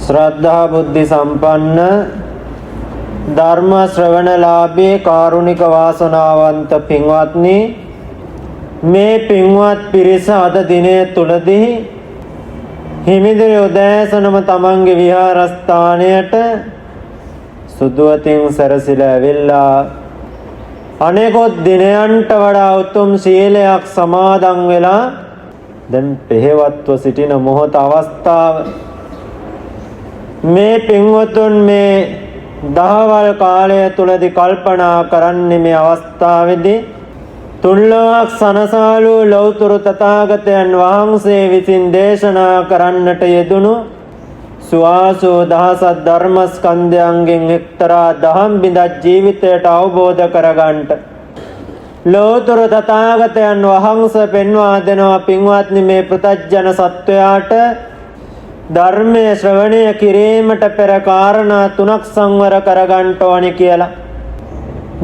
ශ්‍රද්ධා බුද්ධි සම්පන්න ධර්ම ශ්‍රවණලාභී කාරුණික වාසනාවන්ත පින්වත්නි, මේ පින්වත් පිරිස අද දිනය තුලදී හිමිදිරි උදෑසනම තමන්ගේ විහාරස්ථානයට සුදුවතින් සැරසිලා ඇවිල්ලා අනෙකුත් දිනයන්ට වඩා උතුම් සීලයක් සමාදන් වෙලා දැන් පෙහෙවත්ව සිටින මොහොත අවස්ථාව. මේ පින්වතුන් මේ දහවල් කාලය තුලදී කල්පනා කරන්නේ මේ අවස්ථාවේදී තුන්ලොවක් සනසාලු ලෞතර තථාගතයන් වහන්සේ විසින් දේශනා කරන්නට යෙදුණු සුවාසෝ දහසක් ධර්මස්කන්ධයන්ගෙන් එක්තරා දහම් බිඳක් ජීවිතයට අවබෝධ කරගන්නට ලෞතර තථාගතයන් වහන්සේ පෙන්වා දෙනවා. පින්වත්නි, මේ පෘථජන සත්වයාට ධර්මයේ ශ්‍රවණය කිරීමට පෙර කාරණා තුනක් සංවර කරගන්න ඕනි කියලා.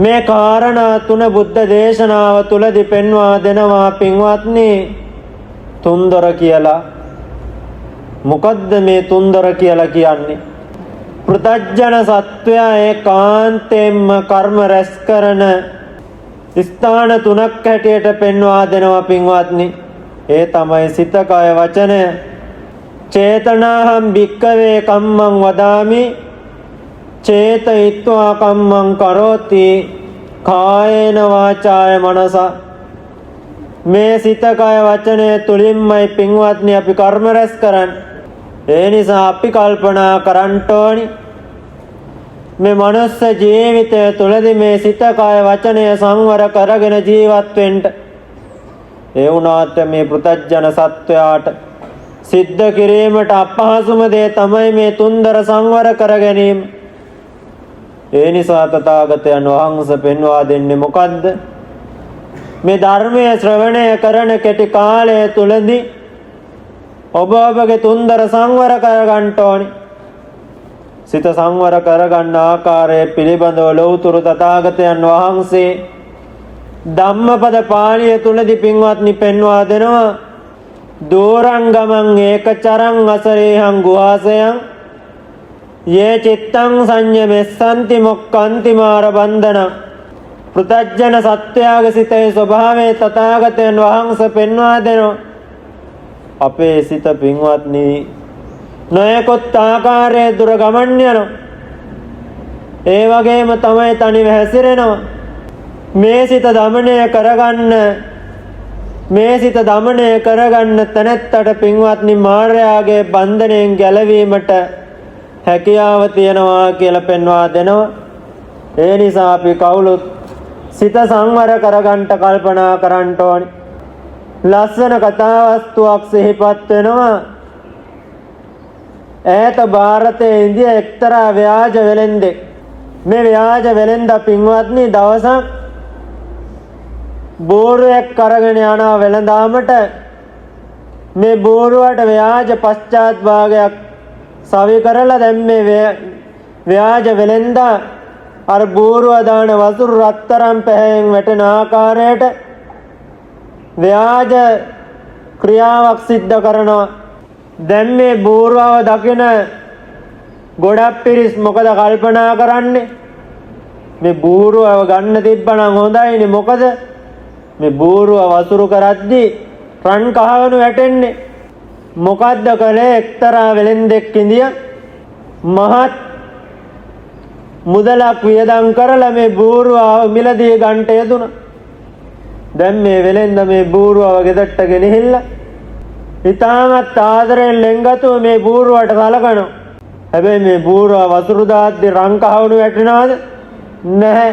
මේ කාරණා තුන බුද්ධ දේශනාව තුලදී පෙන්වා දෙනවා. පින්වත්නි, තුන්දොර කියලා. මොකද්ද මේ තුන්දොර කියලා කියන්නේ? පෘථජන සත්වයා ඒකාන්තයෙන්ම කර්ම රැස් කරන ස්ථාන තුනක් හැටියට පෙන්වා දෙනවා. පින්වත්නි, ඒ තමයි සිත, කය, වචනය. චේතනාහම් භික්කවේ කම්මං වදාමි චේතයිත්වා කම්මං කරෝති කායේන වාචාය මනස. මේ සිත, කය, වචනය තුලින්මයි පින්වත්නි අපි කර්ම රැස් කරන්නේ. ඒ නිසා අපි කල්පනා කරන්න ඕනි මේ මනුස්ස ජීවිතය තුලදී මේ සිත, කය, වචනය සංවර කරගෙන ජීවත් වෙන්න. ඒ වුණාට මේ පෘථජන සත්වයාට සිද්ධ කිරීමට අපහසුම දේ තමයි මේ තුන්දර සංවර කර ගැනීම. ඒ නිසා තථාගතයන් වහන්සේ පෙන්වා දෙන්නේ මොකද්ද? මේ ධර්මයේ ශ්‍රවණය කරන කෙටි කාලය තුලදී ඔබගේ තුන්දර සංවර කරගන්න ඕනි. සිත සංවර කරගන්න ආකාරය පිළිබඳව ලෞතර තථාගතයන් වහන්සේ ධම්මපද පාළිය තුලදී පින්වත්නි පෙන්වා දෙනවා. දෝරංගමං ඒකචරං අසරේහං ගුහාසයං යේ චිත්තං සංයමෙස්සන්ති මොක්ඛන්ති මාර බන්ධනං. පෘථජන සත්‍යයේ සිතේ ස්වභාවය තථාගතයන් වහන්සේ පෙන්වා දෙනවා. අපේ සිත පින්වත්නි නොයෙකුත් ආකාරයේ දුර ගමන් යනවා. ඒ වගේම තමයි තනිව හැසිරෙනවා. මේ සිත දමනය කරගන්න තැනැත්තට පින්වත්නි මාර්යාගේ බන්ධනයෙන් ගැලවීමට හැකියාව තියෙනවා කියලා පෙන්වා දෙනවා. ඒ නිසා අපි කවුරුත් සිත සංවර කරගන්න කල්පනා කරන්න ඕනි. ලස්සන කතාවස්තුවක් සිහිපත් වෙනවා. ඈත ಭಾರತයේ ඉන්දිය එක්තරා ව්‍යාජ වෙලෙන්දෙක්. මේ ව්‍යාජ වෙලෙන්දා පින්වත්නි දවසක් බෝරුවෙක් අරගෙන යනවා වෙළඳාමට. මේ බෝරුවට ව්‍යාජ පශ්චාත් භාගයක් සවි කරලා දැන් මේ ව්‍යාජ වෙළෙන්දා අර බෝරුව දාන වතුර රත්තරන් පැහැයෙන් වැටෙන ආකාරයට ව්‍යාජ ක්‍රියාවක් සිද්ධ කරනවා. දැන් මේ බෝරුවව දකින ගොඩක් පිරිස් මොකද කල්පනා කරන්නේ? මේ බෝරුවව ගන්න තිබ්බනම් හොඳයිනේ. මොකද මේ බෝරුව වසුරු කරද්දී රන් කහවණු වැටෙන්නේ. මොකද්ද කළේ? එක්තරා වෙලෙන්දෙක් ඉඳිය මහත් මුදලක් වියදම් කරලා මේ බෝරුව මිලදී ගන්නට යෙදුණා. දැන් මේ වෙලෙන්ද මේ බෝරුවව ගෙදරට ගෙනහිල්ලා ඉතාමත් ආදරෙන් ලෙන්ගතුව මේ බෝරුවට සලකනවා. හැබැයි මේ බෝරුව වසුරු දාද්දී රන් කහවණු වැටෙනවද? නැහැ.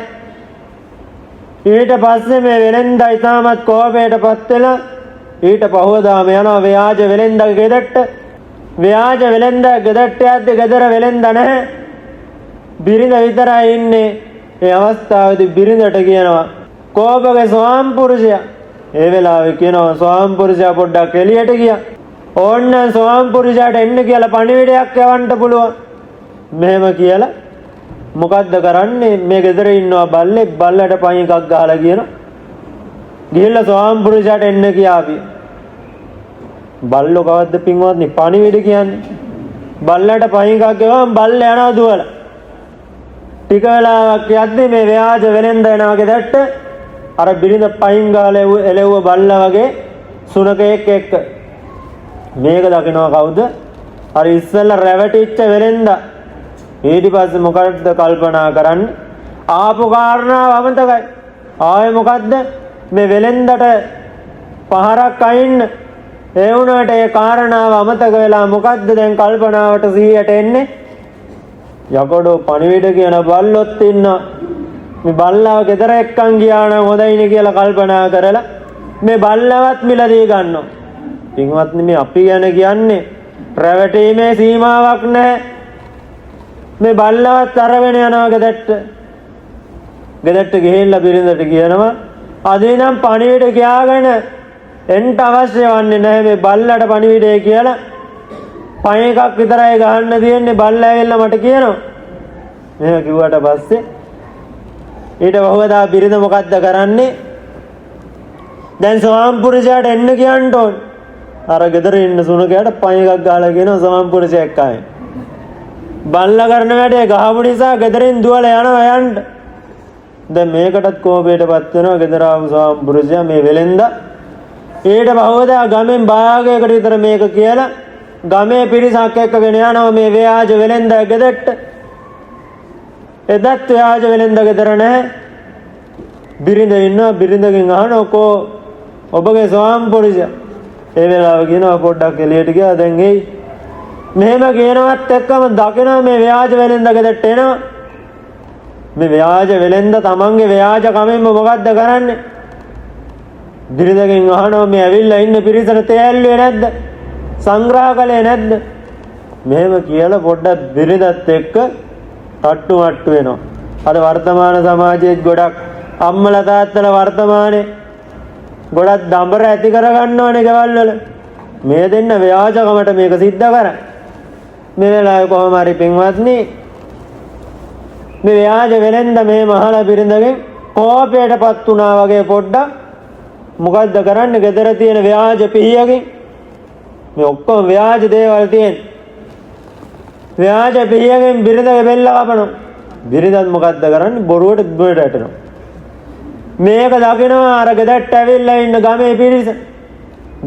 ඊට පස්සේ මේ වෙලෙන්දා ඉතාමත් කෝපයටපත් වෙලා ඊට පහවදාම යනවා ව්‍යාජ වෙලෙන්දාගේ ගෙදරට. ව්‍යාජ වෙලෙන්දා ගෙදරට යද්දී ගෙදර වෙලෙන්දා නැහැ. බිරිඳ විතරයි ඉන්නේ. ඒ අවස්ථාවේදී බිරිඳට කියනවා කෝපගේ ස්වාම පුරුෂයා. ඒ වෙලාවේ කියනවා ස්වාම පුරුෂයා පොඩ්ඩක් එළියට ගියා. ඕන්න ස්වාම පුරුෂයාට එන්න කියලා පණිවිඩයක් යවන්න පුළුවන්. මෙහෙම කියලා මොකද්ද කරන්නේ? මේ ගෙදර ඉන්නවා බල්ලෙක්. බල්ලට පයින් එකක් ගහලා කියනවා ගිහිල්ලා ස්වාම පුරුෂයාට එන්න කියාපිය. බල්ලෝ කවද්ද පින්වත්නි පණිවිඩ කියන්නේ? බල්ලට පහින් එකක් ගෙවම බල්ල යනවා දුවලා. ටික වෙලාවක් යද්දි මේ ව්‍යාජ වෙලෙන්ද එනවා ගෙදරට අර බිරිඳ පහින් ගාලා එලෙව්ව බල්ලා වගේ සුනකෙක් එක්ක. මේක දකිනවා කවුද? අර ඉස්සෙල්ලා රැවටිච්ච වෙලෙන්ද. ඊට පස්සේ මොකක්ද කල්පනා කරන්නේ? ආපු කාරණාව අමතකයි. ආයේ මොකද්ද? මේ වෙලෙන්දට පහරක් අයින්න. ඒ වුණාට ඒ කාරණාව අමතක වෙලා මොකද්ද දැන් කල්පනාවට සිහියට එන්නේ? යකඩෝ පණිවිඩ කියන බල්ලොත් ඉන්නවා. මේ බල්ලව ගෙදර එක්කන් ගියා නම් හොඳයිනේ කියලා කල්පනා කරලා මේ බල්ලවත් මිලදී ගන්නවා. පින්වත්නි මේ අපි ගැන කියන්නේ රැවටීමේ සීමාවක් නැහැ. මේ බල්ලවත් අරගෙන යනවා ගෙදරට. ගෙදරට ගිහිල්ලා බිරිඳට කියනවා අදිනම් පණිවිඩ කියාගෙන එන්න අවශ්‍ය වන්නේ නැහැ මේ බල්ලට පණිවිඩය කියලා. පණ එකක් විතරයි ගහන්න තියෙන්නේ බල්ලා ඇවිල්ලා මට කියනවා. මෙහෙම කිව්වට පස්සේ ඊට වහවදා බිරිඳ මොකද්ද කරන්නේ? දැන් සෝම්පුරුෂයාට එන්න කියන්න ඕන. අර ගෙදර ඉන්න සුනකයාට පණ එකක් ගහලා කියනවා සෝම්පුරුෂයා එක්කයි. බල්ලා කරන වැඩේ ගහපු නිසා ගෙදරින් දුවලා යනවා යන්න. දැන් මේකටත් කෝපයටපත් වෙනවා ගෙදර ආපු සෝම්පුරුෂයා මේ වෙලෙන්ද. ඊට බහවදා ගමෙන් භාගයකට විතර මේක කියලා ගමේ පිරිසක් එක්කගෙන යනවා මේ ව්‍යාජ වෙලෙන්ද ගෙදරට. එදත් ව්‍යාජ වෙලෙන්ද ගෙදර නැහැ. බිරිඳ ඉන්නවා. බිරිඳගෙන් අහනවා කෝ ඔබගේ සෝම්පුරුෂයා? ඒ වෙලාව කියනවා පොඩ්ඩක් එළියට ගියා දැන් එයි. මෙහෙම කියනවත් එක්කම දකිනවා මේ ව්‍යාජ වෙලෙන්ද ගෙදරට එනවා. මේ ව්‍යාජ වෙලෙන්ද තමන්ගේ ව්‍යාජ කමෙන්ම මොකද්ද කරන්නේ? බිරිඳගෙන් අහනවා මේ ඇවිල්ලා ඉන්න පිරිසට තේ ඇල්ලුවේ නැද්ද? සංග්‍රහ කළේ නැද්ද? මෙහෙම කියලා පොඩ්ඩක් බිරිඳත් එක්ක තට්ටු මට්ටු වෙනවා. අද වර්තමාන සමාජයේ ගොඩක් අම්මලා තාත්තලා වර්තමානයේ ගොඩක් දඹර ඇති කරගන්නවනේ ගෙවල් වල. මේ දෙන්න ව්‍යාජකමට මේක සිද්ධ කරා. මේ වෙලාවේ කොහොම හරි පින්වත්නි මේ ව්‍යාජ වෙලෙන්ද මේ මහලා බිරිඳගෙන් කෝපයටපත් වුණා වගේ පොඩ්ඩක් මොකද්ද කරන්නේ? ගෙදර තියෙන ව්‍යාජ පිහියකින් මේ ඔක්කොම ව්‍යාජ දේවල් තියෙන. ව්‍යාජ පිහියකින් බිරිඳගේ බෙල්ල කපනවා. බිරිඳත් මොකද්ද කරන්නේ? බොරුවට බොරුවට ඇටෙනවා. මේක දකිනවා අර ගෙදරට ඇවිල්ලා ඉන්න ගමේ පිරිස.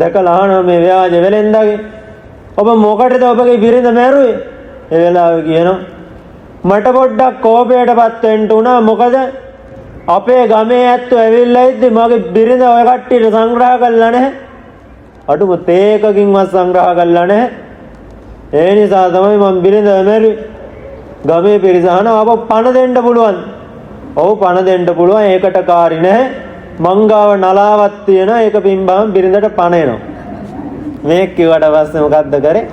දැකලා අහනවා මේ ව්‍යාජ වෙලෙන්දගේ ඔබ මොකටද ඔබගේ බිරිඳ මැරුවේ? ඒ වෙලාවේ කියනවා මට පොඩ්ඩක් කෝපයටපත් වෙන්න උනා. මොකද අපේ ගමේ ඇත්තෝ ඇවිල්ලා ඉද්දි මගේ බිරිඳ ඔය කට්ටියට සංග්‍රහ කළා නැහැ. අඩුම තේකකින්වත් සංග්‍රහ කළා නැහැ. ඒ නිසා තමයි මම බිරිඳ මැරුවේ. ගමේ පිරිස අහනවා අප පණ දෙන්න පුළුවන්? ඔව් පණ දෙන්න පුළුවන්. ඒකට කාරි නැහැ. මංගාව නලාවක් තියෙනවා. ඒක පින්බාම් බිරිඳට පණ එනවා. මේ කිව්වට පස්සේ මොකද්ද කරේ?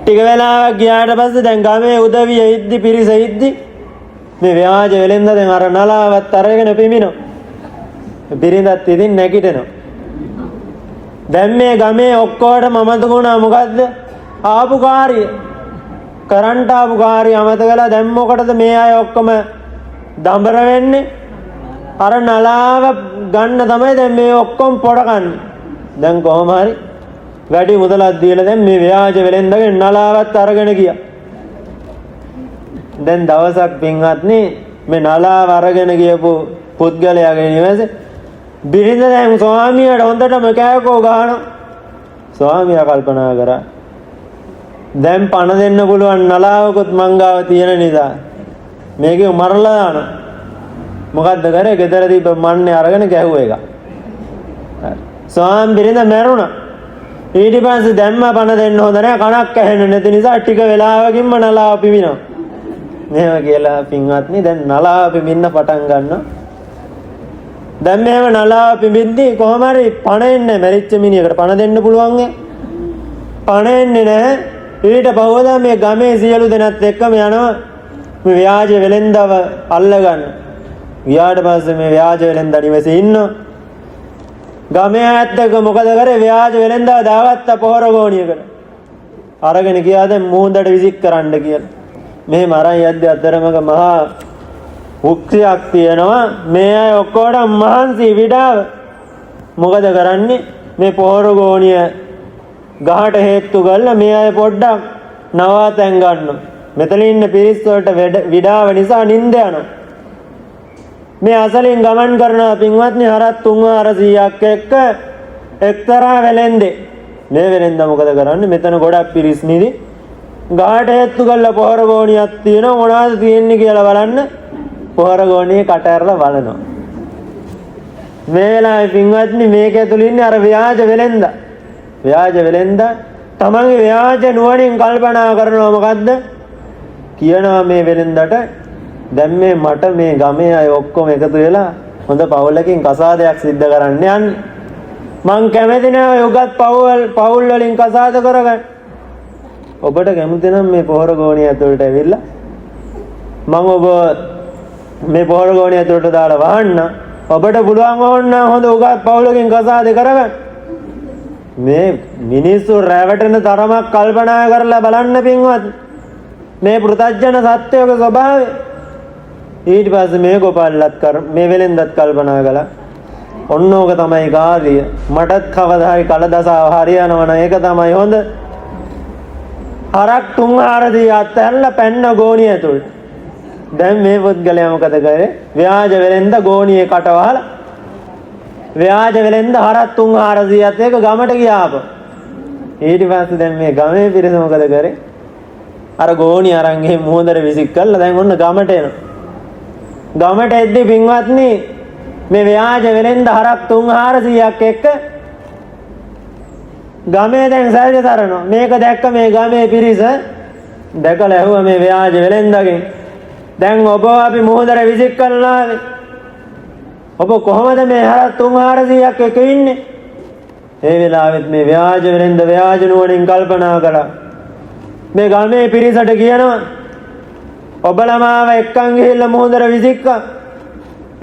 ටික වෙලාවක් ගියාට පස්සේ දැන් ගමේ උදවිය ඉද්දි පිරිස ඉද්දි මේ ව්‍යාජ වෙලෙන්ද දැන් අර නලාවත් අරගෙන පිමිනෝ. බිරිඳත් ඉතින් නැගිටිනවා. දැන් මේ ගමේ ඔක්කොටම අමතක වුණා මොකද්ද? ආපු කාර්යය. කරන්ට ආපු කාර්යය අමතක කළා. දැන් මොකටද මේ අය ඔක්කොම දඹර වෙන්නේ? අර නලාව ගන්න තමයි දැන් මේ ඔක්කොම පොඩ කන්නේ. දැන් කොහොම හරි වැඩි මුදලක් දීලා දැන් මේ ව්‍යාජ වෙලෙන්දගේ නලාවත් අරගෙන ගියා. දැන් දවසක් පින්වත්නි මේ නලාව අරගෙන ගියපු පුද්ගලයාගේ නිවසේ බිරිඳ දැන් ස්වාමියාට හොඳටම කෑකෝ ගහනවා. ස්වාමියා කල්පනා කරා දැන් පණ දෙන්න පුළුවන් නලාවකුත් මංගාව තියෙන නිසා මේකේ මරලා දානවා. මොකද්ද කරේ? ගෙදර තිබ්බ මන්නේ අරගෙන ගැහුවා එක. ස්වාමි බිරිඳ මැරුණා. ඊට පස්සේ දැම්ම පණ දෙන්න හොඳ නැහැ. කණක් ඇහෙන්නේ නැති නිසා ටික වෙලාවකින්ම නලාව පිමිනවා. මෙහෙම කියලා පින්වත්නි දැන් නලාව පිමින්න පටන් ගන්නවා. දැන් මෙහෙම නලාව පිමින්දි කොහොම හරි පණ එන්නේ මැරිච්ච මිනිහකට පණ දෙන්න පුළුවන් ඈ. පණ එන්නේ නැහැ. ඊට පහුවදා මේ ගමේ සියලු දෙනාත් එක්කම යනවා මේ ව්‍යාජ වෙලෙන්දව අල්ලගන්න. ගියාට පස්සේ මේ ව්‍යාජ වෙලෙන්ද නිවසේ ඉන්නවා. ගමේ අයත් එක්ක මොකද කරේ? ව්‍යාජ වෙලෙන්දව දාගත්ත පොහොර ගෝණියකට. අරගෙන ගියා දැන් මූණට විසික් කරන්න කියලා. මෙහෙම අරන් යද්දී අතරමඟ මහා උක්තියක් තියෙනවා. මේ අය ඔක්කොටම මහන්සි විඩාව. මොකද කරන්නේ? මේ පොහොර ගෝණිය ගහට හේතු කරලා මේ අය පොඩ්ඩක් නවාතැන් ගන්නවා. මෙතන ඉන්න පිරිස් වලට විඩාව නිසා නිින්ද යනවා. මේ අසලින් ගමන් කරන පින්වත්නි හරක් 3400ක් එක්ක එක්තරා වෙලෙන්දේ. මේ වෙලෙන්ද මොකද කරන්නේ? මෙතන ගොඩක් පිරිස් නිදි. ගාට හේතු කරලා පොහොර ගෝණියක් තියෙනවා. මොනවද තියෙන්නේ කියලා බලන්න පොහොර ගෝණියේ කට ඇරලා බලනවා. මේ වෙලාවේ පින්වත්නි මේක ඇතුළේ ඉන්නේ අර ව්‍යාජ වෙලෙන්ද. ව්‍යාජ වෙලෙන්ද තමන්ගේ ව්‍යාජ නුවණින් කල්පනා කරනවා මොකද්ද? කියනවා මේ වෙලෙන්දට දැන් මේ මට මේ ගමේ අය ඔක්කොම එකතු වෙලා හොඳ පවුලකින් කසාදයක් සිද්ධ කරන්න යන්නේ. මං කැමති නෑ යොගත් පවුල් වලින් කසාද කරගන්න. ඔබට කැමති නම් මේ පොහොර ගෝණිය ඇතුළට ඇවිල්ලා මං ඔබ මේ පොහොර ගෝණිය ඇතුළට දාලා වහන්න. ඔබට පුළුවන් වුණා හොඳ උගත් පවුලකින් කසාද කරගන්න. මේ මිනිස්සු රැවටෙන තරමක් කල්පනා කරලා බලන්න පින්වත්. මේ පෘථජන සත්‍යයේ ස්වභාවය. ඊට පස්සේ මේ ගෝපාලත් මේ වෙලෙන්දත් කල්පනා කළා. ඔන්න ඕක තමයි කාර්යය. මටත් කවදා හරි කලදසාව හරියනවා නම් ඒක තමයි හොඳ. හරක් 3-4 අතැල්ලා පැන්න ගෝණිය ඇතුළට. දැන් මේ පුද්ගලයා මොකද කරේ? ව්‍යාජ වෙලෙන්ද ගෝණියේ කට වහලා ව්‍යාජ වෙලෙන්ද හරක් 3-400ත් එක ගමට ගියාප. ඊට පස්සේ දැන් මේ ගමේ පිරිස මොකද කරේ? අර ගෝණිය අරන් ගෙ මුහුදට විසික් කළා. දැන් ඔන්න ගමට එනවා. ගමට එද්දි පින්වත්නි මේ ව්‍යාජ වෙලෙන්ද හරක් 3-400ක් එක්ක ගමේ දැන් සැලේ තරනවා. මේක දැක්ක මේ ගමේ පිරිස දැකලා ඇහුවා මේ ව්‍යාජ වෙලෙන්දගෙන් දැන් ඔබ අපි මුහුදට විසික් කළා. ඔබ කොහොමද මේ හරක් 3-400ක් එක්ක ඉන්නේ? ඒ වෙලාවෙත් මේ ව්‍යාජ වෙලෙන්ද ව්‍යාජ නුවණින් කල්පනා කළා. මේ ගමේ පිරිසට කියනවා ඔබලා මාව එක්කන් ගිහිල්ලා මුහුදට විසික්කා.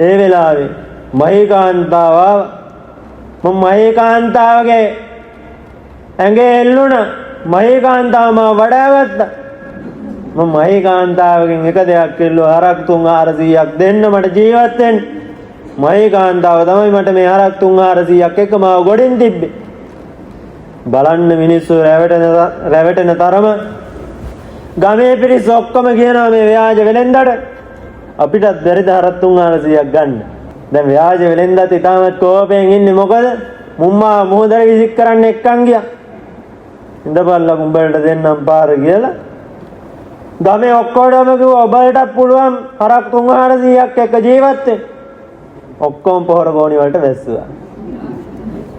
ඒ වෙලාවේ මහේකාන්තාව මම මහේකාන්තාවගේ ඇඟේ එල්ලුණා. මහේකාන්තාව මාව වඩාගත්තා. මම මහේකාන්තාවගෙන් එක දෙයක් කිව්වා හරක් 3-400ක් දෙන්න මට ජීවත් වෙන්න. මහේකාන්තාව තමයි මට මේ හරක් 3-400ක් එක්ක මාව ගොඩින් තිබ්බේ. බලන්න මිනිස්සු රැවටෙන තරම ගමේ පිරිස ඔක්කොම කියනවා මේ ව්‍යාජ වෙලෙන්දට අපිටත් බැරිද හරක් 3-400ක් ගන්න. දැන් ව්‍යාජ වෙලෙන්දත් ඉතාමත් කෝපයෙන් ඉන්නේ. මොකද මුම්මා මුහුදට විසික් කරන්න එක්කන් ගියා. ඉඳපල්ලා උඹලට දෙන්නම් පාර කියලා ගමේ ඔක්කොටම කිව්වා ඔබලට පුළුවන් හරක් 3-400ක් එක්ක ජීවත් වෙන්න. ඔක්කොම පොහොර ගෝණි වලට වැස්සුවා.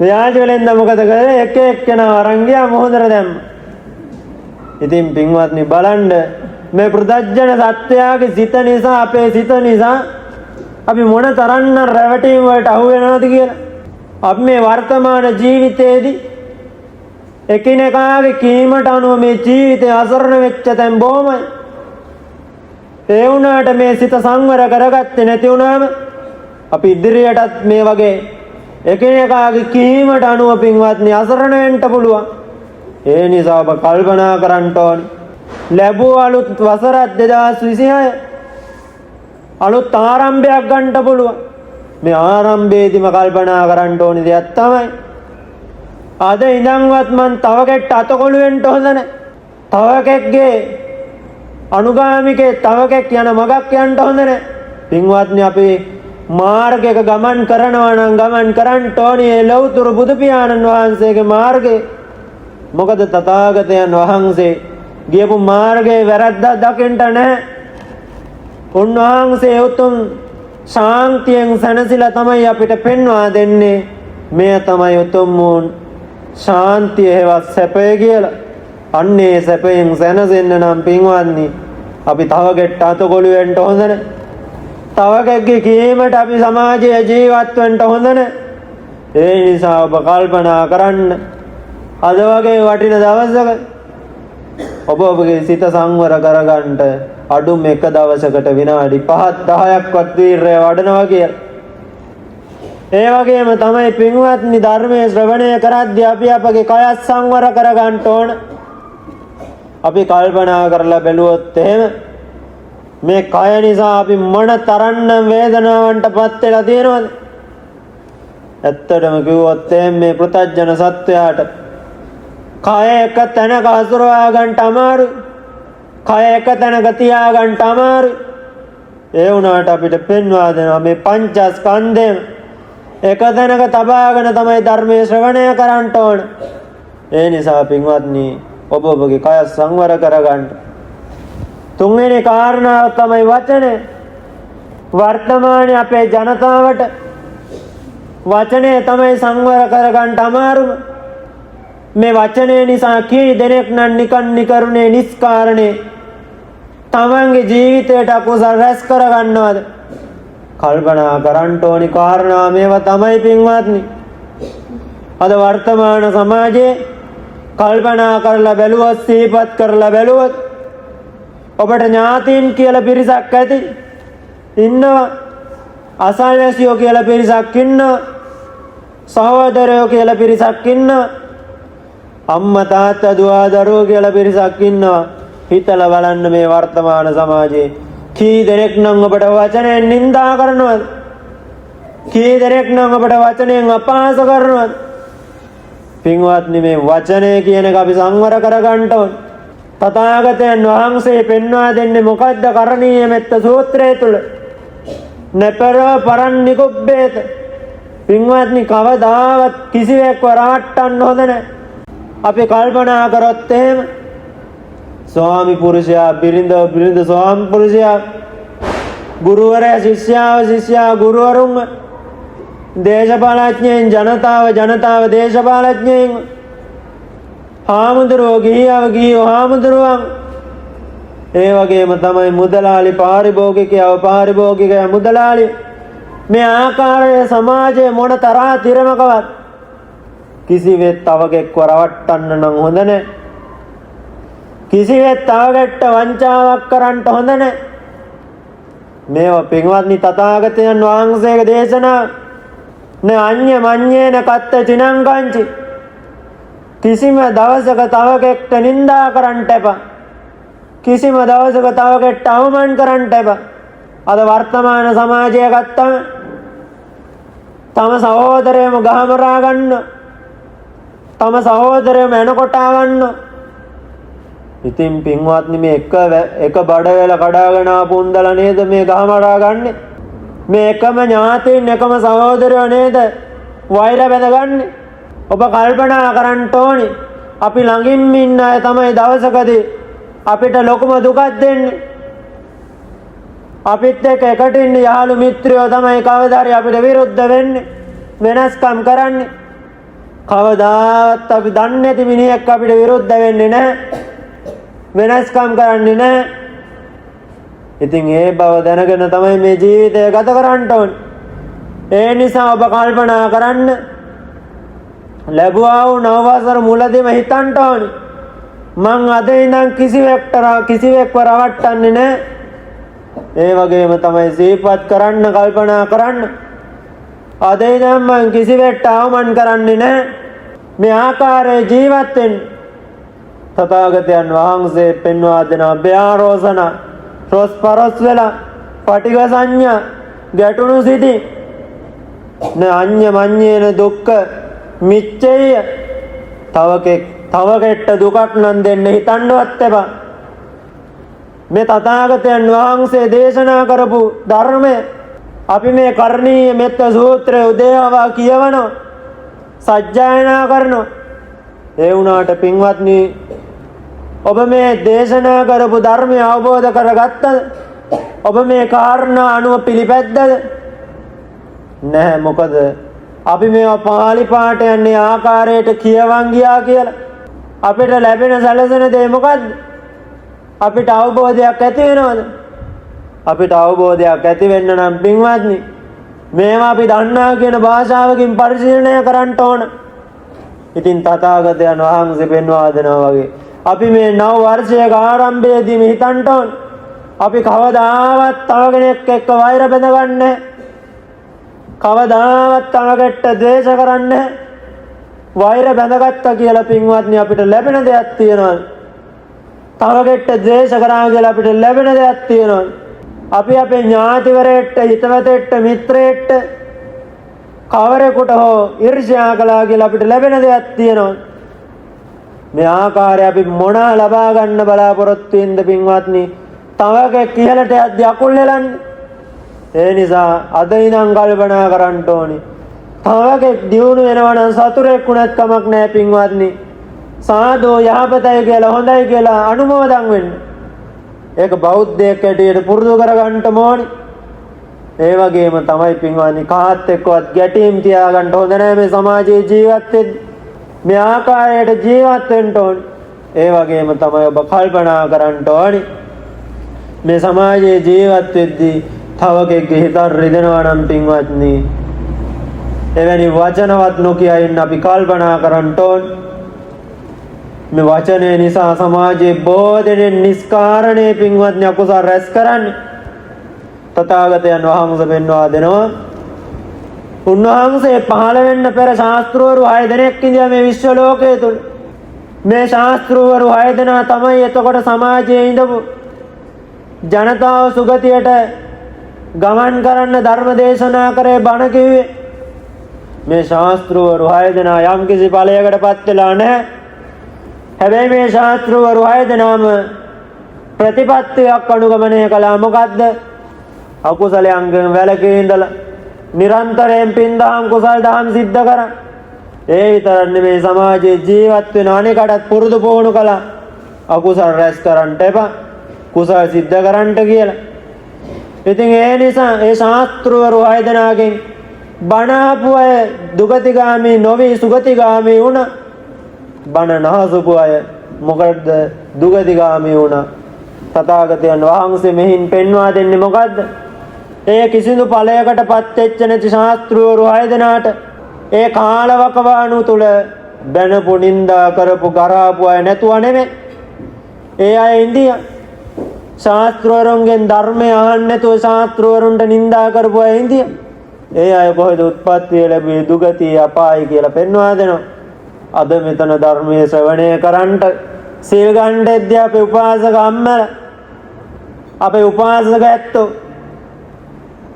ව්‍යාජ වෙලෙන්ද මොකද කරේ? එක එක්කෙනා අරන් ගියා මුහුදට දැම්මා. ඉතින් පින්වත්නි බලන්න මේ පෘථජන සත්‍යයේ සිත නිසා අපේ සිත නිසා අපි මොන තරම්නම් රැවටීම් වලට අහු වෙනවද කියලා. අපි මේ වර්තමාන ජීවිතයේදී එකිනෙකාගේ කීමට අනුව මේ ජීවිතය අසරණ වෙච්ච තැන් බොහොමයි. ඒ වුණාට මේ සිත සංවර කරගත්තේ නැති වුණාම අපි ඉදිරියටත් මේ වගේ එකිනෙකාගේ කීමට අනුව පින්වත්නි අසරණ වෙන්න පුළුවන්. ඒ නිසා ඔබ කල්පනා කරන්න ඕනේ. ලැබුව අලුත් වසර 2026 අලුත් ආරම්භයක් ගන්න පුළුවන්. මේ ආරම්භයේදීම කල්පනා කරන්න ඕනේ දෙයක් තමයි අද ඉඳන්වත් මං තව කෙට්ට අතකොළු වෙන්න හොඳ නැහැ. තව කෙක්ගේ අනුගාමිකේ තව කෙක් යන මගක් යන්න හොඳ නැහැ. පින්වත්නි අපි මාර්ගයක ගමන් කරනවා නම් ගමන් කරන්න ඕනේ ලෞතර බුදු පියාණන් වහන්සේගේ මාර්ගේ. මොකද තථාගතයන් වහන්සේ ගියපු මාර්ගයේ වැරද්දක් දකින්න නැහැ. උන්වහන්සේ උතුම් ශාන්තියෙන් සැනසීලා තමයි අපිට පෙන්වා දෙන්නේ. මේ තමයි උතුම් ශාන්තිය හේවත් සැපය කියලා. අන්නේ සැපයෙන් සැනසෙන්න නම් පින්වත්නි අපි තව කෙට්ට අතකොළු වෙන්න හොඳ නැහැ. තව කෙක්ගේ කීමට අපි සමාජයේ ජීවත් වෙන්න හොඳ නැහැ. ඒ නිසා ඔබ කල්පනා කරන්න අද වගේ වටින දවසක ඔබ ඔබගේ සිත සංවර කරගන්න අඩුම එක දවසකට විනාඩි 5-10ක්වත් වීරය වඩනවා කියලා. ඒ වගේම තමයි පින්වත්නි ධර්මයේ ශ්‍රවණය කරද්දී අපි අපගේ කයත් සංවර කරගන්න ඕන. අපි කල්පනා කරලා බැලුවොත් එහෙම මේ කය නිසා අපි මොන තරම්නම් වේදනාවන්ටපත් වෙලා තියෙනවද? ඇත්තටම කිව්වොත් මේ පෘථජන සත්වයාට කය එක තැනක හසුරවා ගන්නට අමාරුයි. කය එක තැනක තියා ගන්නට අමාරුයි. ඒ වුණාට අපිට පෙන්වා දෙනවා මේ පංචස්කන්ධයම එක තැනක තබාගෙන තමයි ධර්මයේ ශ්‍රවණය කරන්න ඕන. ඒ නිසා පින්වත්නි ඔබ ඔබගේ කය සංවර කරගන්න. තුන්වෙනි කාරණාව තමයි වචනය. වර්තමානයේ අපේ ජනතාවට වචනය තමයි සංවර කරගන්න අමාරුම. මේ වචනය නිසා කී දෙනෙක් නම් නිකන් නිකරුණේ නිස්කාරණේ තමන්ගේ ජීවිතයට අකුසල රැස් කරගන්නවද? කල්පනා කරන්න ඕනි කාරණා මේවා තමයි පින්වත්නි. අද වර්තමාන සමාජයේ කල්පනා කරලා බැලුවොත්, සිහිපත් කරලා බැලුවොත් ඔබට ඥාතීන් කියලා පිරිසක් ඇති ඉන්නවා. අසල්වැසියෝ කියලා පිරිසක් ඉන්නවා. සහෝදරයෝ කියලා පිරිසක් ඉන්නවා. අම්මා තාත්තා දුව දරුවෝ කියලා පිරිසක් ඉන්නවා. හිතලා බලන්න මේ වර්තමාන සමාජයේ කී දෙනෙක් නම් ඔබට වචනයෙන් නිඳා කරනවද? කී දෙනෙක් නම් ඔබට වචනයෙන් අපහාස කරනවද? පින්වත්නි මේ වචනය කියන එක අපි සංවර කරගන්න ඕන. තථාගතයන් වහන්සේ පෙන්වා දෙන්නේ මොකද්ද? කරණීය මෙත්ත සූත්‍රය තුල නපර පරන්නිකුබ්බේත. පින්වත්නි කවදාවත් කිසිවෙක්ව රවට්ටන්න හොඳ නැහැ. අපි කල්පනා කරොත් එහෙම ස්වාමි පුරුෂයා බිරිඳ ස්වාමි පුරුෂයා ගුරුවරයා ශිෂ්‍යයා ගුරුවරුන් දේශපාලඥයන් ජනතාව දේශපාලඥයන් හාමුදුරුවෝ ගිහියෝ හාමුදුරුවන් ඒ වගේම තමයි මුදලාලි පාරිභෝගිකයා මුදලාලි මේ ආකාරයේ සමාජයේ මොන තරහ තිරමකවත් කිසිවෙත් තවකෙක්ව රවට්ටන්න නම් හොඳ නැහැ. කිසිවෙත් තවකට වංචාවක් කරන්න හොඳ නැහැ. මේවා පින්වත්නි තථාගතයන් වහන්සේගේ දේශනා නේ අඤ්ඤ මඤ්ඤේන කත්ත චිනංගංචි. කිසිම දවසක තවකෙක්ට නිඳා කරන්න එපා. කිසිම දවසක තවකෙක්ට අවමාන කරන්න එපා. අද වර්තමාන සමාජය ගත්තම තම සහෝදරයම ගහමරා ගන්න, තම සහෝදරයම එනකොටා ගන්න. ඉතින් පින්වත්නි මේ එක බඩ වේල කඩාගෙන ආපු උන්දලා නේද මේ ගහමරා ගන්නෙ? මේ එකම ඥාතීන් එකම සහෝදරයෝ නේද වෛර බැඳගන්නේ? ඔබ කල්පනා කරන්න ඕනි අපි ළඟින් ඉන්න අය තමයි දවසකදී අපිට ලොකුම දුකක් දෙන්නේ. අපිත් එක්ක එකට ඉන්න යාළු මිත්‍රයෝ තමයි කවදා හරි අපිට විරුද්ධ වෙන්නේ, වෙනස්කම් කරන්නේ. කවදාවත් අපි දන්නේ නැති මිනිහෙක් අපිට විරුද්ධ වෙන්නේ නැහැ, වෙනස්කම් කරන්නේ නැහැ. ඉතින් ඒ බව දැනගෙන තමයි මේ ජීවිතය ගත කරන්න ඕනේ. ඒ නිසා ඔබ කල්පනා කරන්න ලැබුවා වූ නව වසර මුලදීම හිතන්න ඕනේ මං අද ඉඳන් කිසිවෙක්ව රවට්ටන්නේ නැහැ. ඒ වගේම තමයි සිහිපත් කරන්න, කල්පනා කරන්න අද ඉඳන් මං කිසිවෙක්ට අවමාන කරන්නේ නැහැ. මේ ආකාරයේ ජීවත් වෙන්න තථාගතයන් වහන්සේ පෙන්වා දෙන අභ්‍යාරෝසන රොස්පරොස් වෙලා පටිඝ සංඥා ගැටුණු සිටි න අඤ්ඤ මඤ්ඤේන දුක්ඛ මිච්ඡය. තවකෙක්ට දුකක් නම් දෙන්න හිතන්නවත් එපා. මේ තථාගතයන් වහන්සේ දේශනා කරපු ධර්මය අපි මේ කරණීය මෙත්ත සූත්‍රය උදේවවා කියවනවා, සජ්ජායනා කරනවා. ඒ වුණාට පින්වත්නි ඔබ මේ දේශනා කරපු ධර්මය අවබෝධ කරගත්තද? ඔබ මේ කාරණා අනුව පිළිපැද්දද? නැහැ. මොකද අපි මේවා පාලි පාඨ යන්නේ ආකාරයට කියවන් ගියා කියලා අපිට ලැබෙන සැලසෙන දේ මොකද්ද? අපිට අවබෝධයක් ඇති වෙනවද? අපිට අවබෝධයක් ඇති වෙන්න නම් පින්වත්නි මේවා අපි දන්නා කියන භාෂාවකින් පරිශීලනය කරන්න ඕන. ඉතින් තථාගතයන් වහන්සේ පෙන්වා දෙනවා වගේ අපි මේ නව වර්ෂයක ආරම්භයේදී මේ හිතන්න ඕන අපි කවදාවත් තව කෙනෙක් එක්ක වෛර බැඳගන්නේ නැහැ. කවදාවත් තවකට ද්වේෂ කරන්නේ නැහැ. වෛර බැඳගත්තා කියලා පින්වත්නි අපිට ලැබෙන දෙයක් තියෙනවා. තවකට ද්වේෂ කරා කියලා අපිට ලැබෙන දෙයක් තියෙනවා. අපි අපේ ඥාතිවරයෙක්ට, හිතවතෙක්ට, මිත්‍රයෙක්ට කවරෙකුට හෝ ඊර්ෂ්‍යා කළා කියලා අපිට ලැබෙන දෙයක් තියෙනවා. මේ ආකාරය අපි මොන ලබා ගන්න බලාපොරොත්තු වෙනද පින්වත්නි? තවක කියලට යද්දී අකුල් හෙලන්නේ. ඒ නිසා අද ඉඳන් කල්පනා කරන්න ඕනි. තවක දියුණු වෙනවා නම් සතුරෙක් වුණත් කමක් නැහැ පින්වත්නි. සාදු යහපතයි කියලා හොඳයි කියලා අනුමෝදන් වෙන්න. ඒක බෞද්ධයෙක් ඇටියට පුරුදු කරගන්න ඕනි. ඒ වගේම තමයි පින්වත්නි කාත් එක්කවත් ගැටීම් තියාගන්න හොඳ නැහැ මේ සමාජයේ ජීවත් වෙද්දී. මේ ආකාරයට ජීවත් වෙන්න ඕනි. ඒ වගේම තමයි ඔබ කල්පනා කරන්න ඕනි. මේ සමාජයේ ජීවත් වෙද්දී තවකෙක්ගේ හිත රිදෙනවා නම් පින්වත්නි එවැනි වචනවත් නොකිය ඉන්න අපි කල්පනා කරන්න ඕනි. මේ වචනේ නිසා සමාජයේ බොහෝ දෙනෙක් නිස්කාරණේ පින්වත්නි අකුසල රැස් කරන්නේ. තථාගතයන් වහන්සේ පෙන්වා දෙනවා. උන්වහන්සේ පහළ වෙන්න පෙර ශාස්ත්‍රවරු 6 දෙනෙක් ඉඳලා මේ විශ්ව ලෝකයේ තුල. මේ ශාස්ත්‍රවරු 6 දෙනා තමයි එතකොට සමාජයේ ඉඳපු ජනතාව සුගතියට ගමන් කරන්න ධර්ම දේශනා කරේ බණ කිව්වේ. මේ ශාස්ත්‍රවරු 6 දෙනා යම් කිසි ඵලයකටපත් වෙලා නැහැ. හැබැයි මේ ශාස්ත්‍රවරු 6 දෙනාම ප්‍රතිපත්තියක් අනුගමනය කළා. මොකද්ද? අකුසලයන්ගෙන් වැළකී ඉඳලා නිරන්තරයෙන් පින් දහම් කුසල් දහම් සිද්ධ කරා. ඒ විතරක් නෙමෙයි සමාජයේ ජීවත් වෙන අනෙකටත් පුරුදු පුහුණු කළා. අකුසල් රැස් කරන්න එපා. කුසල් සිද්ධ කරන්න කියලා. ඉතින් ඒ නිසා ඒ ශාස්ත්‍රවරු 6 දෙනාගෙන් බණ අහපු අය දුගතිගාමී නොවි සුගතිගාමී වුණා. බණ නහසපු අය මොකද දුගතිගාමී වුණා. තථාගතයන් වහන්සේ මෙහින් පෙන්වා දෙන්නේ මොකද්ද? ඒ කිසිදු ඵලයකටපත් වෙච්ච නැති ශාස්ත්‍රවරු 6 දෙනාට ඒ කාලවකවානු තුල බැනපු නින්දා කරපු ගරාපු අය නැතුව නෙමෙයි. ඒ අය ඉන්දියා ශාස්ත්‍රවරුන්ගෙන් ධර්මය අහන්න නැතුව ශාස්ත්‍රවරුන්ට නින්දා කරපු අය ඉන්දියා. ඒ අය කොහෙද උත්පත්ති ලැබුවේ? දුගතිය අපායි කියලා පෙන්වා දෙනවා. අද මෙතන ධර්මයේ ශ්‍රවණය කරන්ට සීල් ගන්නදී අපේ උපාසක අම්මලා අපේ උපාසක ඇත්තෝ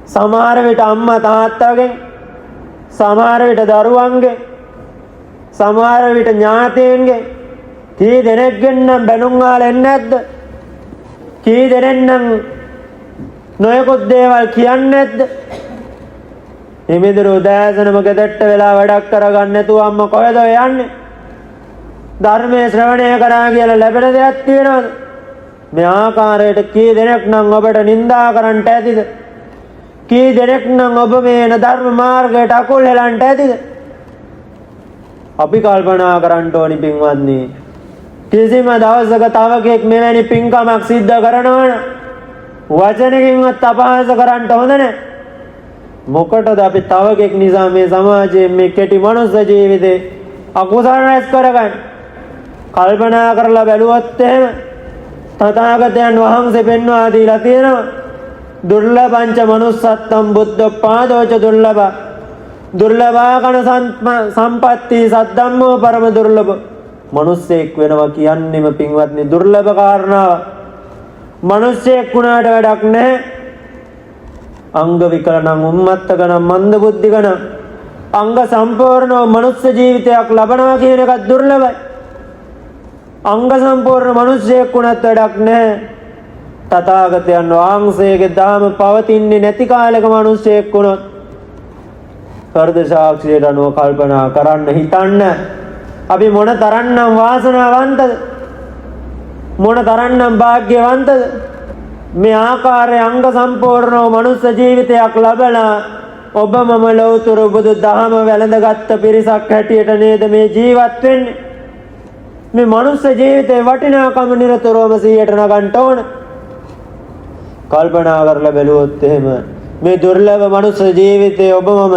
සමහර විට අම්මා තාත්තගෙන් සමහර විට දරුවන්ගෙන් සමහර විට ඥාතීන්ගෙන් කී දෙනෙක්ගෙන් නම් බැනුම් ආලෙන්නේ නැද්ද? කී දෙනෙක් නම් නොයෙකුත් දේවල් කියන්නේ නැද්ද? එමෙදර උදෑසනම ගෙදරට වෙලා වැඩක් කරගන්න නැතුව අම්මා කොහෙද යන්නේ? ධර්මයේ ශ්‍රවණය කරා කියලා ලැබෙන දෙයක් තියෙනවද? මේ ආකාරයට කී දෙනෙක් නම් ඔබට නිඳා කරන්නට ඇතිද? කී දෙනෙක් නම් ඔබ මේ ධර්ම මාර්ගයට අකුල් හෙලන්නට ඇතිද? අපි කල්පනා කරන්න ඕනි පින්වත්නි. කිසිම දවසක තවකෙක් මෙවැනි පින්කමක් සිද්ධ කරනවා නම් වචනකින්වත් අපහාස කරන්න හොඳ නැහැ. මොකටද අපි තවකෙක් නිසා මේ සමාජයේ මේ කෙටි මනුස්ස ජීවිතේ අකුසල රැස් කරගන්නේ? කල්පනා කරලා බැලුවොත් එහෙම තථාගතයන් වහන්සේ පෙන්වා දීලා තියෙනවා දුර්ලභංච manussත්තම් බුද්ධපාදෝච දුර්ලභ දුර්ලභාකන සම්පatti සද්ධම්මෝ පරම දුර්ලභ. මිනිස්සෙක් වෙනවා කියන්නේම පින්වත්නි දුර්ලභ කාරණාව. මිනිස්සෙක් වුණාට වැඩක් නැහැ. අංග විකල නම් උම්මත්තක නම් මන්ද බුද්ධික නම් අංග සම්පූර්ණව මනුස්ස ජීවිතයක් ලබනවා කියන එක දුර්ලභයි. අංග සම්පූර්ණ මිනිසෙක් වුණත් වැඩක් නැහැ. තථාගතයන් වහන්සේගේ ධර්ම පවතින්නේ නැති කාලයක මිනිසෙක් වුණොත් හෘද සාක්ෂියට අනුව කල්පනා කරන්න හිතන්න අපි මොන තරම්නම් වාසනාවන්තද? මොන තරම්නම් වාග්යවන්තද? මේ ආකාරයේ අංග සම්පූර්ණව මනුස්ස ජීවිතයක් ලබලා ඔබ මම ලෞතර බුදු දහම වැළඳගත් පිරිසක් හැටියට නේද මේ ජීවත් වෙන්නේ? මේ මනුස්ස ජීවිතේ වටිනාකම නිරතරවම 100ට නගන්න ඕන. කල්පනා කරලා බැලුවොත් එහෙම මේ දුර්ලභ මනුස්ස ජීවිතේ ඔබ මම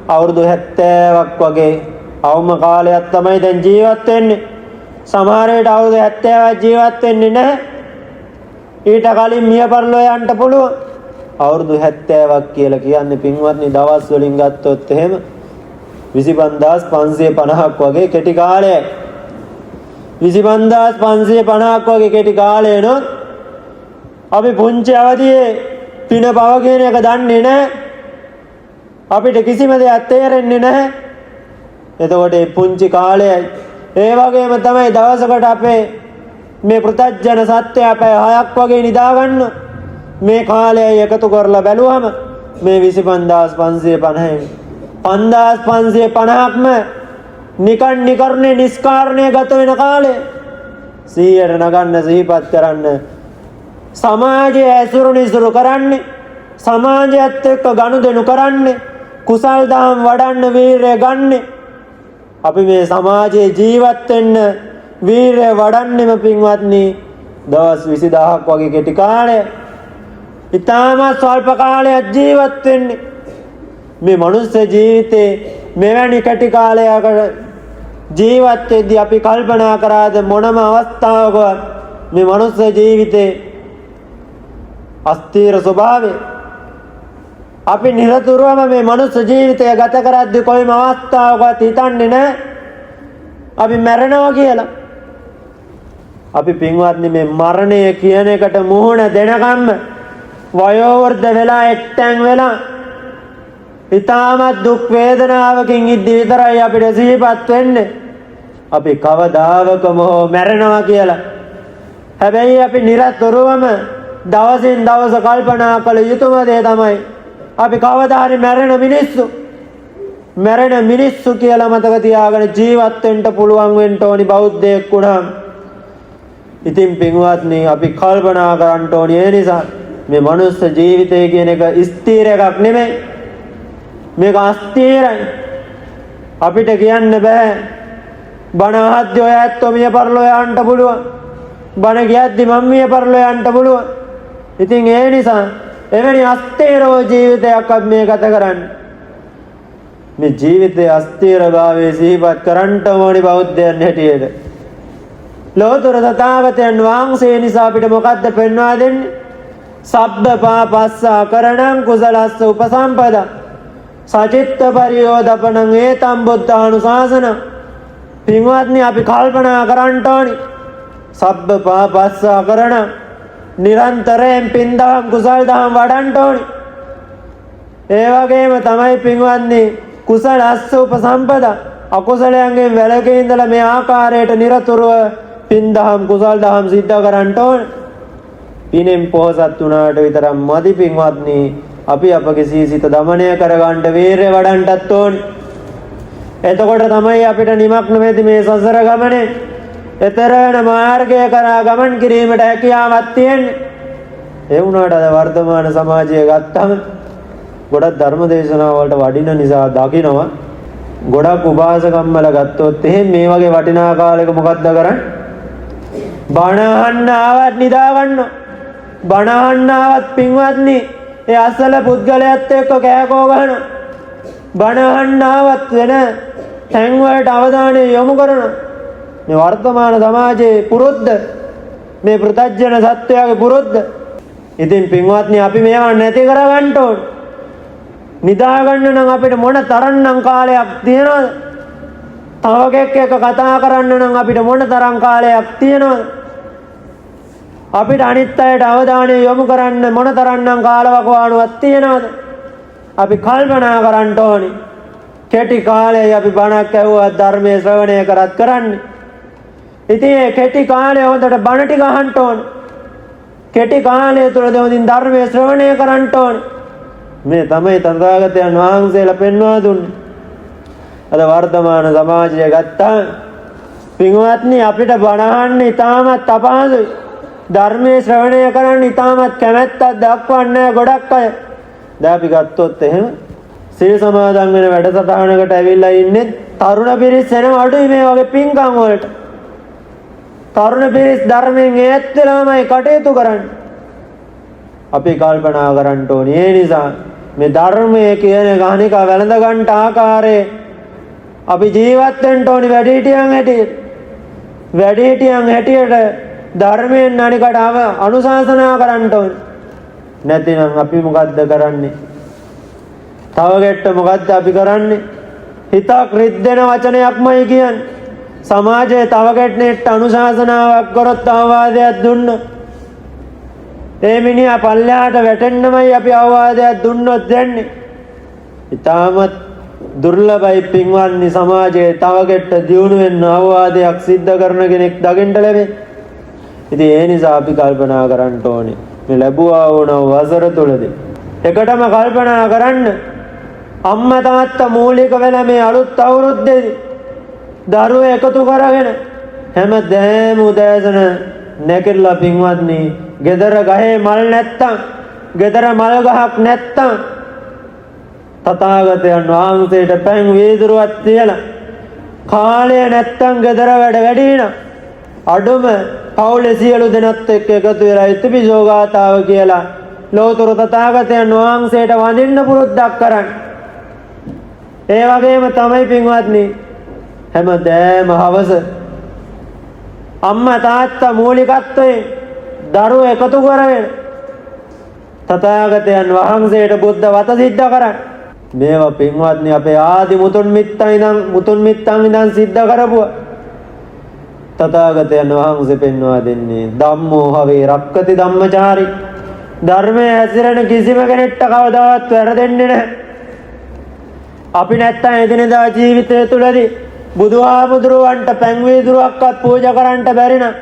අවුරුදු 70ක් වගේ අවම කාලයක් තමයි දැන් ජීවත් වෙන්නේ. සමහර විට අවුරුදු 70ක් ජීවත් වෙන්නේ නැහැ. ඊට කලින් මිය පරලෝ යන්න පුළුවන්. අවුරුදු 70ක් කියලා කියන්නේ පින්වත්නි දවස් වලින් ගත්තොත් එහෙම 25550ක් වගේ කෙටි කාලයක්. 25550ක් වගේ කෙටි කාලේනොත් අපි පුංචි අවදියේ පින බව කියන එක දන්නේ නැහැ. අපිට කිසිම දෙයක් තේරෙන්නේ නැහැ. එතකොට මේ පුංචි කාලයයි ඒ වගේම තමයි දවසකට අපේ මේ පෘථග්ජන සත්‍ය අපේ 6ක් වගේ නිදා ගන්න මේ කාලයයි එකතු කරලා බැලුවම මේ 25550යි 5550ක්ම නිකන් නිකර්ණේ නිස්කාරණේ ගත වෙන කාලේ 100ට නගන්න සිහිපත් කරන්න සමාජයේ ඇසුරු නිසුරු කරන්නේ සමාජයත් එක්ක ගනුදෙනු කරන්නේ කුසල් දහම් වඩන්න වීරය ගන්නේ අපි මේ සමාජයේ ජීවත් වෙන්න වීරය වඩන්නෙම පින්වත්නි දවස් 20000ක් වගේ කෙටි කාලය ඊටම ස්වල්ප කාලයක් ජීවත් වෙන්නේ මේ මනුස්ස ජීවිතේ මෙවැනි කෙටි කාලයකට ජීවත් වෙද්දී අපි කල්පනා කරාද මොනම අවස්ථාවකවත් මේ මනුස්ස ජීවිතේ අස්තිර ස්වභාවය අපි නිරතුරුවම මේ මනුස්ස ජීවිතය ගත කරද්දී කොයිම අවස්ථාවකවත් හිතන්නේ නැහැ අපි මැරෙනවා කියලා. අපි පින්වත්නි මේ මරණය කියන එකට මුහුණ දෙනකම්ම වයෝවෘද්ධ වෙලා එක්තැන් වෙලා ඊටමත් දුක් වේදනාවකින් ඉද්දි විතරයි අපිට සිහිපත් වෙන්නේ අපි කවදාවකම මැරෙනවා කියලා. හැබැයි අපි නිරතුරුවම දවසින් දවස කල්පනා කළ යුතුම දේ තමයි අපි කවදා හරි මැරෙන මිනිස්සු කියලා මතක තියාගෙන ජීවත් වෙන්න පුළුවන් වෙන්න ඕනි බෞද්ධයෙක් වුණාම. ඉතින් පින්වත්නි අපි කල්පනා කරන්න ඕනි ඒ නිසා මේ මනුස්ස ජීවිතය කියන එක ස්ථිර එකක් නෙමෙයි. මේක අස්ථිරයි. අපිට කියන්න බෑ බණ අහද්දී ඔය ඇත්තෝ මිය පරලෝ යන්න පුළුවන්. බණ කියද්දී මම මිය පරලෝ යන්න පුළුවන්. ඉතින් ඒ නිසා එවැනි අස්ථිරව ජීවිතයක් අපි මේ ගත කරන්නේ. මේ ජීවිතයේ අස්ථිරභාවයේ සිහිපත් කරන්න ඕනි බෞද්ධයන් හැටියට. ලෝතර තථාගතයන් වහන්සේ නිසා අපිට මොකද්ද පෙන්වා දෙන්නේ? සබ්බ පාපස්සා කරණං කුසලස්ස උපසම්පදා සචිත්ත පරියෝදපණං ඒතම් බුද්ධානුශාසන. පින්වත්නි අපි කල්පනා කරන්න ඕනි සබ්බ පාපස්සා කරණං නිරන්තරයෙන් පින්දහම් කුසල් දහම් වඩන්න ඕනි. ඒ වගේම තමයි පින්වත්නි කුසලස්ස උපසම්පදා අකුසලයන්ගෙන් වැළකී ඉඳලා මේ ආකාරයට නිරතුරුව පින්දහම් කුසල් දහම් සිද්ධ කරන්න ඕන. පිනෙන් පොහසත් වුණාට විතරක් මදි පින්වත්නි අපි අපගේ සීසිත දමනය කරගන්න වීරය වඩන්නත් ඕනි. එතකොට තමයි අපිට නිමක් නොවේදී මේ සසර ගමනේ එතර වෙන මාර්ගය කරා ගමන් කිරීමට හැකියාවක් තියෙන්නේ. ඒ වුණාට අද වර්තමාන සමාජය ගත්තම ගොඩක් ධර්ම දේශනා වලට වඩින නිසා දකින්නවා ගොඩක් උපාසකම්මල ගත්තොත් එහෙම මේ වගේ වටිනා කාලයක මොකක්ද කරන්නේ? බණ අහන්න ආවත් නිදා ගන්නවා. බණ අහන්න ආවත් පින්වත්නි ඒ අසල පුද්ගලයාත් එක්ක කෑකෝ ගහනවා. බණ අහන්න ආවත් වෙන තැන් වලට අවධානය යොමු කරනවා. මේ වර්තමාන සමාජයේ පුරුද්ද මේ පෘථග්ජන සත්‍යයේ පුරුද්ද. ඉතින් පින්වත්නි අපි මේවා නැති කරගන්න ඕනේ. නිදා ගන්න නම් අපිට මොන තරම්නම් කාලයක් තියෙනවද? තව කෙනෙක් එක්ක කතා කරන්න නම් අපිට මොන තරම් කාලයක් තියෙනවද? අපිට අනිත් අයට අවධානය යොමු කරන්න මොන තරම්නම් කාලවකවානුවක් තියෙනවද? අපි කල්පනා කරන්න ඕනි. කෙටි කාලේ අපි බණක් ඇහුවා ධර්මයේ ශ්‍රවණය කරත් කරන්නේ. ඉතින් මේ කෙටි කාලේ හොඳට බණ ටික අහන්න ඕන. කෙටි කාලය තුලදී හොඳින් ධර්මයේ ශ්‍රවණය කරන්න ඕන. මේ තමයි තථාගතයන් වහන්සේලා පෙන්වා දුන්නේ. අද වර්තමාන සමාජය ගත්තා පින්වත්නි අපිට බණ අහන්න ඉතාමත් අපහසුයි. ධර්මයේ ශ්‍රවණය කරන්න ඉතාමත් කැමැත්තක් දක්වන්නේ ගොඩක් අය. දැන් අපි ගත්තොත් එහෙම සීල සමාදන් වෙන වැඩසටහනකට ඇවිල්ලා ඉන්නේ තරුණ පිරිස් එන අඩුයි මේ වගේ පින්කම් වලට. තරුණ පිරිස් ධර්මයෙන් ඈත් වෙලාමයි කටයුතු කරන්නේ. අපි කල්පනා කරන්න ඕනේ. ඒ නිසා මේ ධර්මයේ කියන ගානික වැළඳ ගන්න ආකාරයේ අපි ජීවත් වෙන්න ඕනේ වැඩිහිටියන් හැටියට. වැඩිහිටියන් හැටියට ධර්මයෙන් අනිකට අනුශාසනා කරන්න ඕනේ. නැතිනම් අපි මොකද්ද කරන්නේ? තව ගැට්ට මොකද්ද අපි කරන්නේ? හිතක් රිද්දෙන වචනයක්මයි කියන්නේ. සමාජයේ තව ගැට්ටෙට අනුශාසනාවක් කරොත් අවවාදයක් දුන්නොත් ඒ මිනිහා පල්ලෙහාට වැටෙන්නමයි අපි අවවාදයක් දුන්නොත් දෙන්නේ. ඊටමත් දුර්ලභයි පින්වත්නි සමාජයේ තව කෙට්ට දියුණු වෙන්න අවවාදයක් සිද්ධ කරන කෙනෙක් දකින්න ලැබේ. ඉතින් ඒ නිසා අපි කල්පනා කරන්න ඕනේ මේ ලැබුවා වුණ වසර තුලදී එකටම කල්පනා කරන්න අම්මා තාත්තා මූලික වෙලා මේ අලුත් අවුරුද්දේදී දරුවෝ එකතු කරගෙන හැමදෑම උදෑසන නැගිටලා පින්වත්නි ගෙදර ගහේ මල් නැත්තම් ගෙදර මල් ගහක් නැත්තම් තථාගතයන් වහන්සේට පැන් වීදුරුවක් තියලා කාලය නැත්තම් ගෙදර වැඩ වැඩි නම් අඩුම පවුලේ සියලු දෙනාත් එක්ක එකතු වෙලා ඉතිපිසෝ ගාථාව කියලා ලෝතර තථාගතයන් වහන්සේට වඳින්න පුරුද්දක් කරන්න. ඒ වගේම තමයි පින්වත්නි හැමදෑම හවස අම්මා තාත්තා මූලිකත්වයෙන් දරුවෝ එකතු කරගෙන තථාගතයන් වහන්සේට බුද්ධ වත සිද්ධ කරන්න. මේවා පින්වත්නි අපේ ආදි මුතුන් මිත්තන් ඉඳන් සිද්ධ කරපුවා. තථාගතයන් වහන්සේ පෙන්වා දෙන්නේ ධම්මෝ හවේ රක්කති ධම්මචාරි. ධර්මයේ හැසිරෙන කිසිම කෙනෙක්ට කවදාවත් වැරදෙන්නේ නැහැ. අපි නැත්තම් එදිනෙදා ජීවිතය තුළදී බුදුහාමුදුරුවන්ට පැන් වීදුරුවක්වත් පූජා කරන්න බැරි නම්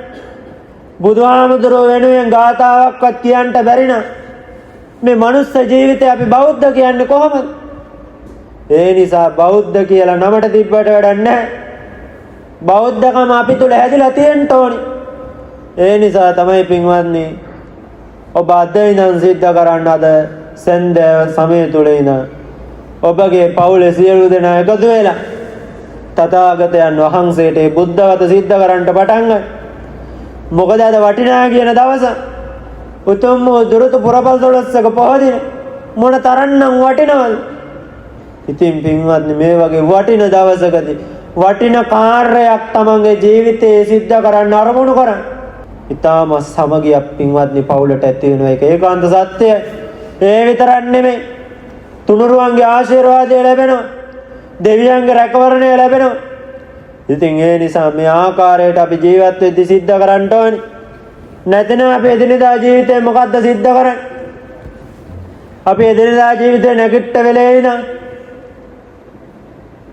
බුදුහාමුදුරුව වෙනුවෙන් ගාථාවක්වත් කියන්න බැරි නම් මේ මනුස්ස ජීවිතේ අපි බෞද්ධ කියන්නේ කොහොමද? ඒ නිසා බෞද්ධ කියලා නමට තිබ්බට වැඩක් නැහැ. බෞද්ධකම අපි තුල හැදිලා තියෙන්න ඕනි. ඒ නිසා තමයි පින්වත්නි ඔබ අද ඉඳන් සිද්ධ කරන්න අද සන්දේව සමය තුල ඉඳන් ඔබගේ පවුලේ සියලු දෙනා එකතු වෙලා තථාගතයන් වහන්සේට බුද්ධවත සිද්ධ කරන්න පටන් ගන්න. මොකද අද වටිනා කියන දවස උතුම් වූ දුරුතු පුරපල්දොළොස්සක පොහොදින මොන තරම්නම් වටිනවද? ඉතින් පින්වත්නි මේ වගේ වටින දවසකදී වටින කාර්යයක් තමන්ගේ ජීවිතයේ සිද්ධ කරන්න අරමුණු කරන්න. ඊටම සමගියක් පින්වත්නි පවුලට ඇති වෙනවා. ඒක ඒකාන්ත සත්‍යයි. ඒ විතරක් නෙමෙයි. තුනුරුවන්ගේ ආශිර්වාදය ලැබෙනවා. දෙවියන්ගේ රැකවරණය ලැබෙනවා. ඉතින් ඒ නිසා මේ ආකාරයට අපි ජීවත් වෙද්දී සිද්ධ කරන්න ඕනේ. නැත්නම් අපි එදිනෙදා ජීවිතේ මොකද්ද සිද්ධ කරන්නේ? අපි එදිනෙදා ජීවිතේ නැගිට වෙලේ ඉඳන්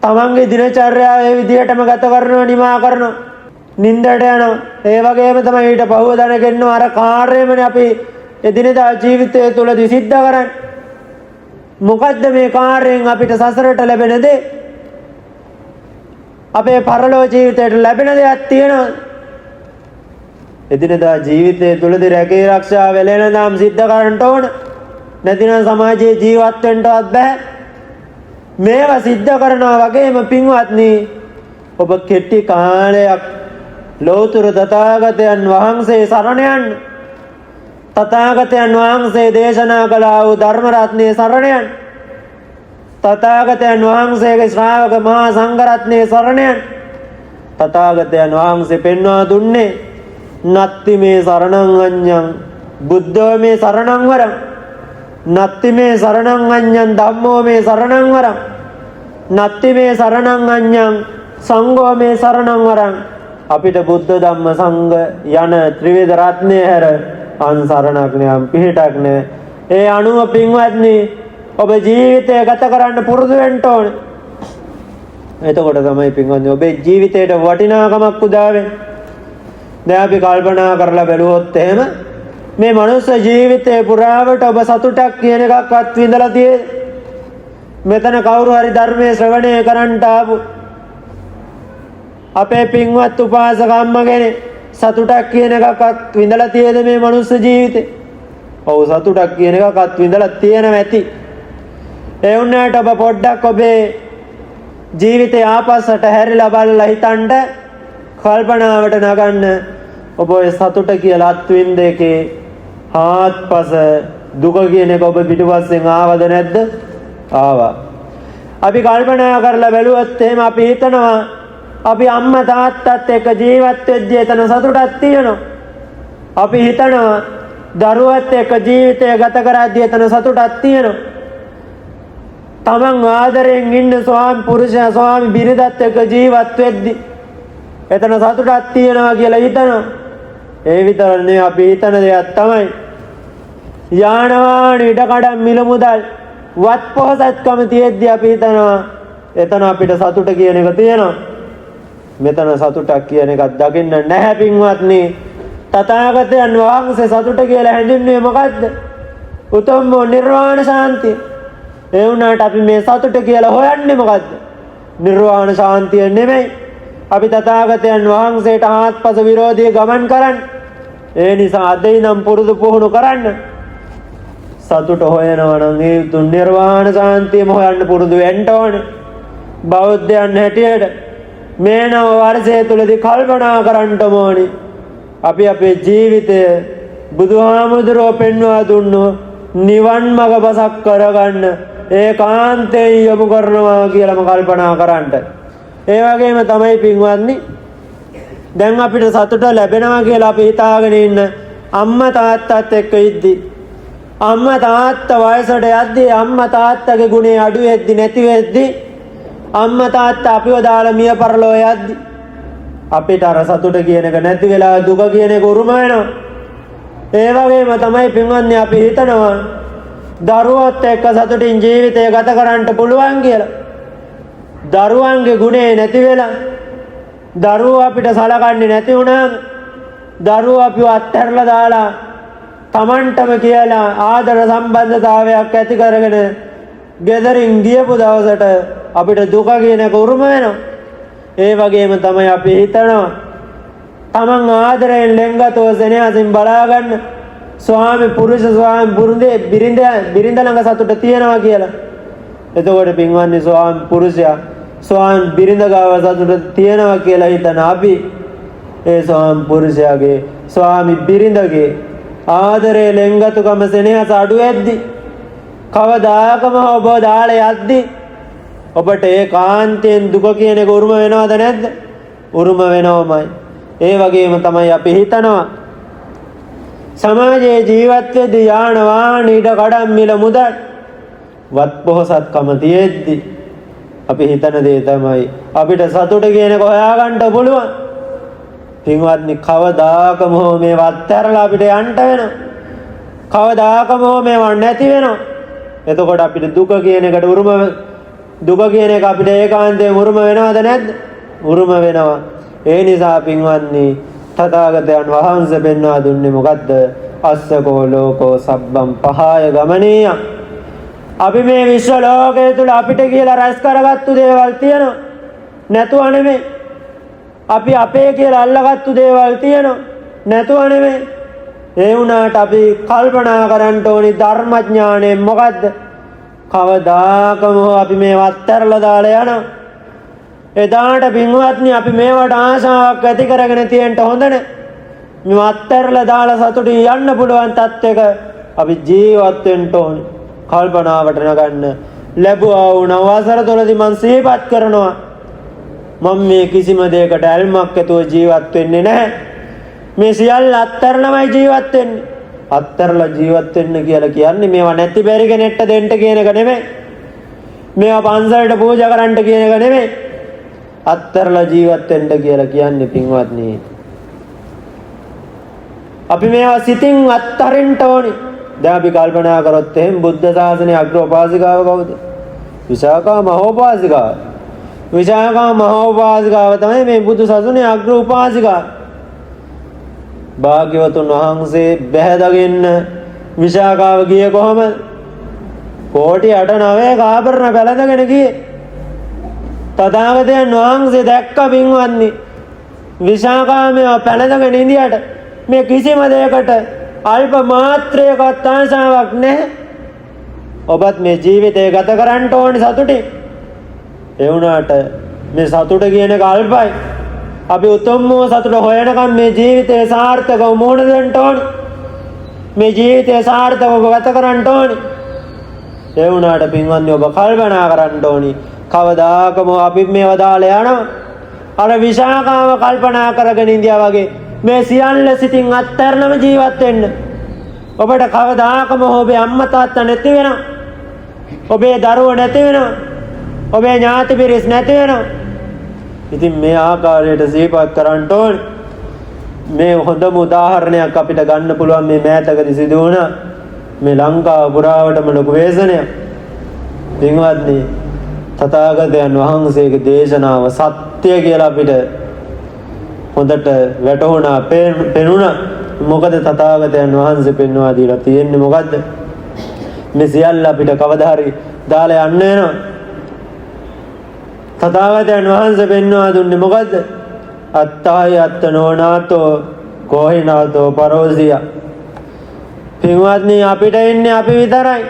තමන්ගේ දිනචර්යාව ඒ විදිහටම ගත කරනවා, නිමා කරනවා, නිින්දට යනවා. ඒ වගේම තමයි ඊට පහුව දැනගෙනවා අර කාර්යයමනේ අපි එදිනෙදා ජීවිතය තුළදී සිද්ධ කරන්නේ. මොකද්ද මේ කාර්යයෙන් අපිට සසරට ලැබෙන දේ? අපේ පරලෝක ජීවිතයට ලැබෙන දෙයක් තියෙනවා. එදිනෙදා ජීවිතය තුළදී රැකී ආරක්ෂා වෙලෙනදාම් සිද්ධ කරන්න ඕන. නැතිනම් සමාජයේ ජීවත් වෙන්නවත් බෑ. මේවා සිද්ධ කරනවා වගේම පින්වත්නි ඔබ කෙටි කාලයක් ලෝතුරු තථාගතයන් වහන්සේ සරණ යන්න. තථාගතයන් වහන්සේ දේශනා කළ වූ ධර්ම රත්නයේ සරණ යන්න. තථාගතයන් වහන්සේගේ ශ්‍රාවක මහා සංඝ රත්නයේ සරණ යන්න. තථාගතයන් වහන්සේ පෙන්වා දුන්නේ නත්ති මේ සරණං අඤ්ඤං බුද්ධෝ මේ සරණං වරං නත්ති මේ සරණං අඤ්ඤං ධම්මෝ මේ සරණං වරං නත්ති මේ සරණං අඤ්ඤං සංඝෝ මේ සරණං වරං. අපිට බුද්ධ ධම්ම සංඝ යන ත්‍රිවිධ රත්නය හැර අන් සරණක් නෑ, පිහිටක් නෑ. ඒ අනුව පින්වත්නි ඔබ ජීවිතය ගත කරන්න පුරුදු වෙන්න ඕනේ. එතකොට තමයි පින්වත්නි ඔබේ ජීවිතයට වටිනාකමක් උදා වෙන්නේ. දැන් අපි කල්පනා කරලා බැලුවොත් එහෙම මේ මනුස්ස ජීවිතේ පුරාවට ඔබ සතුටක් කියන එකක්වත් විඳලා තියෙන්නේ. මෙතන කවුරු හරි ධර්මයේ ශ්‍රවණය කරන්නට ආපු අපේ පින්වත් උපාසක අම්මා කෙනෙක් සතුටක් කියන එකක්වත් විඳලා තියෙද මේ මනුස්ස ජීවිතේ? ඔව් සතුටක් කියන එකක්වත් විඳලා තියෙනවා ඇති. ඒ වුණාට ඔබ පොඩ්ඩක් ඔබේ ජීවිතේ ආපස්සට හැරිලා බලලා හිතන්න, කල්පනාවට නගන්න. ඔබ ඔය සතුට කියලා අත්විඳ එකේ ආත්පස දුක කියන එක ඔබ පිටුපස්සෙන් ආවද නැද්ද? ආවා. අපි කල්පනා කරලා බැලුවොත් එහෙම අපි හිතනවා අපි අම්මා තාත්තත් එක්ක ජීවත් වෙද්දී එතන සතුටක් තියෙනවා. අපි හිතනවා දරුවත් එක්ක ජීවිතය ගත කරද්දී එතන සතුටක් තියෙනවා. තමන් ආදරෙන් ඉන්න ස්වාමි පුරුෂයා ස්වාමි බිරිඳත් එක්ක ජීවත් වෙද්දී එතන සතුටක් තියෙනවා කියලා හිතනවා. ඒ විතර නෙවෙයි අපි හිතන දෙයක් තමයි යාන වාහන ඉඩකඩම් මිල මුදල් වත් පොහසත්කම තියෙද්දී අපි හිතනවා එතන අපිට සතුට කියන එක තියෙනවා. මෙතන සතුටක් කියන එකක් දකින්න නැහැ පින්වත්නි. තථාගතයන් වහන්සේ සතුට කියලා හැඳින්වුවේ මොකද්ද? උතුම් නිර්වාණ ශාන්තිය. ඒ වුණාට අපි මේ සතුට කියලා හොයන්නේ මොකද්ද? නිර්වාණ ශාන්තිය නෙමෙයි. අපි තථාගතයන් වහන්සේට ආත්පස විරෝධී ගමන් කරන්නේ. ඒ නිසා අද ඉඳන් පුරුදු පුහුණු කරන්න. සතුට හොයනවා නම් ඒ උතුම් නිර්වාණ ශාන්තියම හොයන්න පුරුදු වෙන්න ඕනේ. බෞද්ධයන් හැටියට මේ නව වර්ෂය තුලදී කල්පනා කරන්න ඕනේ. අපි අපේ ජීවිතය බුදුහාමුදුරුවෝ පෙන්වා දුන්නු නිවන් මඟ බසක් කරගන්න ඒකාන්තයෙන් යොමු කරනවා කියලාම කල්පනා කරන්න. ඒ වගේම තමයි පින්වත්නි දැන් අපිට සතුට ලැබෙනවා කියලා අපි හිතාගෙන ඉන්න අම්මා තාත්තත් එක්ක ඉද්දි අම්මා තාත්තා වයසට යද්දී අම්මා තාත්තගේ ගුණේ අඩු වෙද්දි නැති වෙද්දි අම්මා තාත්තා අපිව දාලා මිය පරලෝ යද්දි අපිට අර සතුට කියන එක නැති වෙලා දුක කියන එක උරුම වෙනවා. ඒ වගේම තමයි පින්වත්නි අපි හිතනවා දරුවොත් එක්ක සතුටින් ජීවිතය ගත කරන්න පුළුවන් කියලා. දරුවන්ගේ ගුණේ නැති වෙලා දරුවෝ අපිට සලකන්නේ නැති වුණාම දරුවෝ අපිව අත්හැරලා දාලා Tamanටම කියලා ආදර සම්බන්ධතාවයක් ඇති කරගෙන ගෙදරින් ගියපු දවසට අපිට දුක කියන එක උරුම වෙනවා. ඒ වගේම තමයි අපි හිතනවා තමන් ආදරයෙන් ලෙන්ගතව සෙනෙහසින් බලාගන්න ස්වාමි පුරුෂ ස්වාමි පුරුදේ බිරිඳ ළඟ සතුට තියනවා කියලා. එතකොට පින්වත්නි ස්වාමි පුරුෂයා ස්වාමි බිරිඳ ගාව සතුට තියනවා කියලා හිතන අපි ඒ ස්වාමි පුරුෂයාගේ ස්වාමි බිරිඳගේ ආදරේ ලෙන්ගතුකම සෙනෙහස අඩු වෙද්දි කවදාකම ඔබ දාලා යද්දි ඔබට ඒකාන්තයෙන් දුක කියන එක උරුම වෙනවද නැද්ද? උරුම වෙනවමයි. ඒ වගේම තමයි අපි හිතනවා සමාජයේ ජීවත් වෙද්දී යාන වාහන ඉඩ කඩම් මිල මුදල් වත් පොහසත්කම තියෙද්දි අපි හිතන දේ තමයි අපිට සතුට කියන එක හොයාගන්න පුළුවන්. පින්වත්නි කවදාකම මේ වත්තරලා අපිට යන්න වෙනවා. කවදාකම මේවා නැති වෙනවා. එතකොට අපිට දුක කියන එකට දුක කියන එක අපිට ඒකාන්තයෙන් උරුම වෙනවද නැද්ද? උරුම වෙනවා. ඒ නිසා පින්වත්නි තථාගතයන් වහන්සේ පෙන්වා දුන්නේ මොකද්ද? අස්සකෝ ලෝකෝ සබ්බම් පහය ගමනීය. අපි මේ විශ්ව ලෝකයේ තුල අපිට කියලා රැස් කරගත්තු දේවල් තියෙනවා. නැතුව නෙමෙයි. අපි අපේ කියලා අල්ලගත්තු දේවල් තියෙනවා. නැතුව නෙමෙයි. ඒ වුණාට අපි කල්පනා කරන්න ඕනි ධර්මඥාණයෙන් මොකද්ද? කවදාකම අපි මේ වත්තරලා දාලා යනවා. එදාට පින්වත්නි අපි මේවට ආශාවක් ඇති කරගෙන තියෙන්න හොඳ නැහැ. මේ වත්තරලා දාලා සතුටින් යන්න පුළුවන් තත්ත්වයක අපි ජීවත් වෙන්න ඕනේ. කල්පනාවට නගන්න ලැබුවා වුණ අවසර තුළදී මම සිහිපත් කරනවා මම මේ කිසිම දෙයකට ඇල්මක් ඇතුව ජීවත් වෙන්නේ නැහැ. මේ සියල්ල අත්තරලමයි ජීවත් වෙන්නේ. අත්තරලා ජීවත් වෙන්න කියලා කියන්නේ මේවා නැති බැරි කෙනෙක්ට දෙන්න කියන එක නෙමෙයි. මේවා පන්සලට පූජා කරන්න කියන එක නෙමෙයි. අත්තරලා ජීවත් වෙන්න කියලා කියන්නේ පින්වත්නි අපි මේවා සිතින් අත්තරින්න ඕනේ. දැන් අපි කල්පනා කරොත් එහෙනම් බුද්ධ ශාසනයේ අග්‍ර උපාසිකාව කවුද? විශාකා මහෝපාසිකාව. විශාකා මහෝපාසිකාව තමයි මේ බුදු සසුනේ අග්‍ර උපාසිකාව. භාග්‍යවතුන් වහන්සේ බැහැදගෙන විශාකාව ගියේ කොහමද? කෝටි 8-9 ආභරණ පැලඳගෙන ගියේ. තථාගතයන් වහන්සේ දැක්ක පින්වත්නි විශාකාමව පැලඳගෙන ඉඳියට මේ කිසිම දෙයකට අල්ප මාත්‍රයකට ආශාවක් නැහැ. ඔබත් මේ ජීවිතය ගත කරන්න ඕනේ සතුටින්. ඒ වුණාට මේ සතුට කියන එක අල්පයි. අපි උතුම් වූ සතුට හොයනකම් මේ ජීවිතය සාර්ථකව මුහුණ දෙන්න ඕනේ. මේ ජීවිතය සාර්ථකව ගත කරන්න ඕනේ. ඒ වුණාට පින්වත්නි ඔබ කල්පනා කරන්න ඕනේ කවදාකම අපි මේව දාලා යනවා. අර විශාකාව කල්පනා කරගෙන ඉඳියා වගේ මේ සියල්ල සිතින් අත්හැරලම ජීවත් වෙන්න. ඔබට කවදාකම ඔබේ අම්මා තාත්තා නැති වෙනවා. ඔබේ දරුවෝ නැති වෙනවා. ඔබේ ඥාති පිරිස් නැති වෙනවා. ඉතින් මේ ආකාරයට සිහිපත් කරන්න ඕනේ. මේ හොඳම උදාහරණයක් අපිට ගන්න පුළුවන් මේ මෑතකදී සිදු වුණා. මේ ලංකාව පුරාවටම ලොකු වේසනයක්. පින්වත්නි තථාගතයන් වහන්සේගේ දේශනාව සත්‍ය කියලා අපිට හොඳට වැටහුණා පෙනුණා. මොකද තථාගතයන් වහන්සේ පෙන්වා දීලා තියෙන්නේ මොකද්ද? මේ සියල්ල අපිට කවදා හරි දාලා යන්න වෙනවා. තථාගතයන් වහන්සේ පෙන්වා දුන්නේ මොකද්ද? අත්තාය අත්තනෝනාතෝ කෝහිනාතෝ පරෝසිය. පින්වත්නි, අපිට ඉන්නේ අපි විතරයි.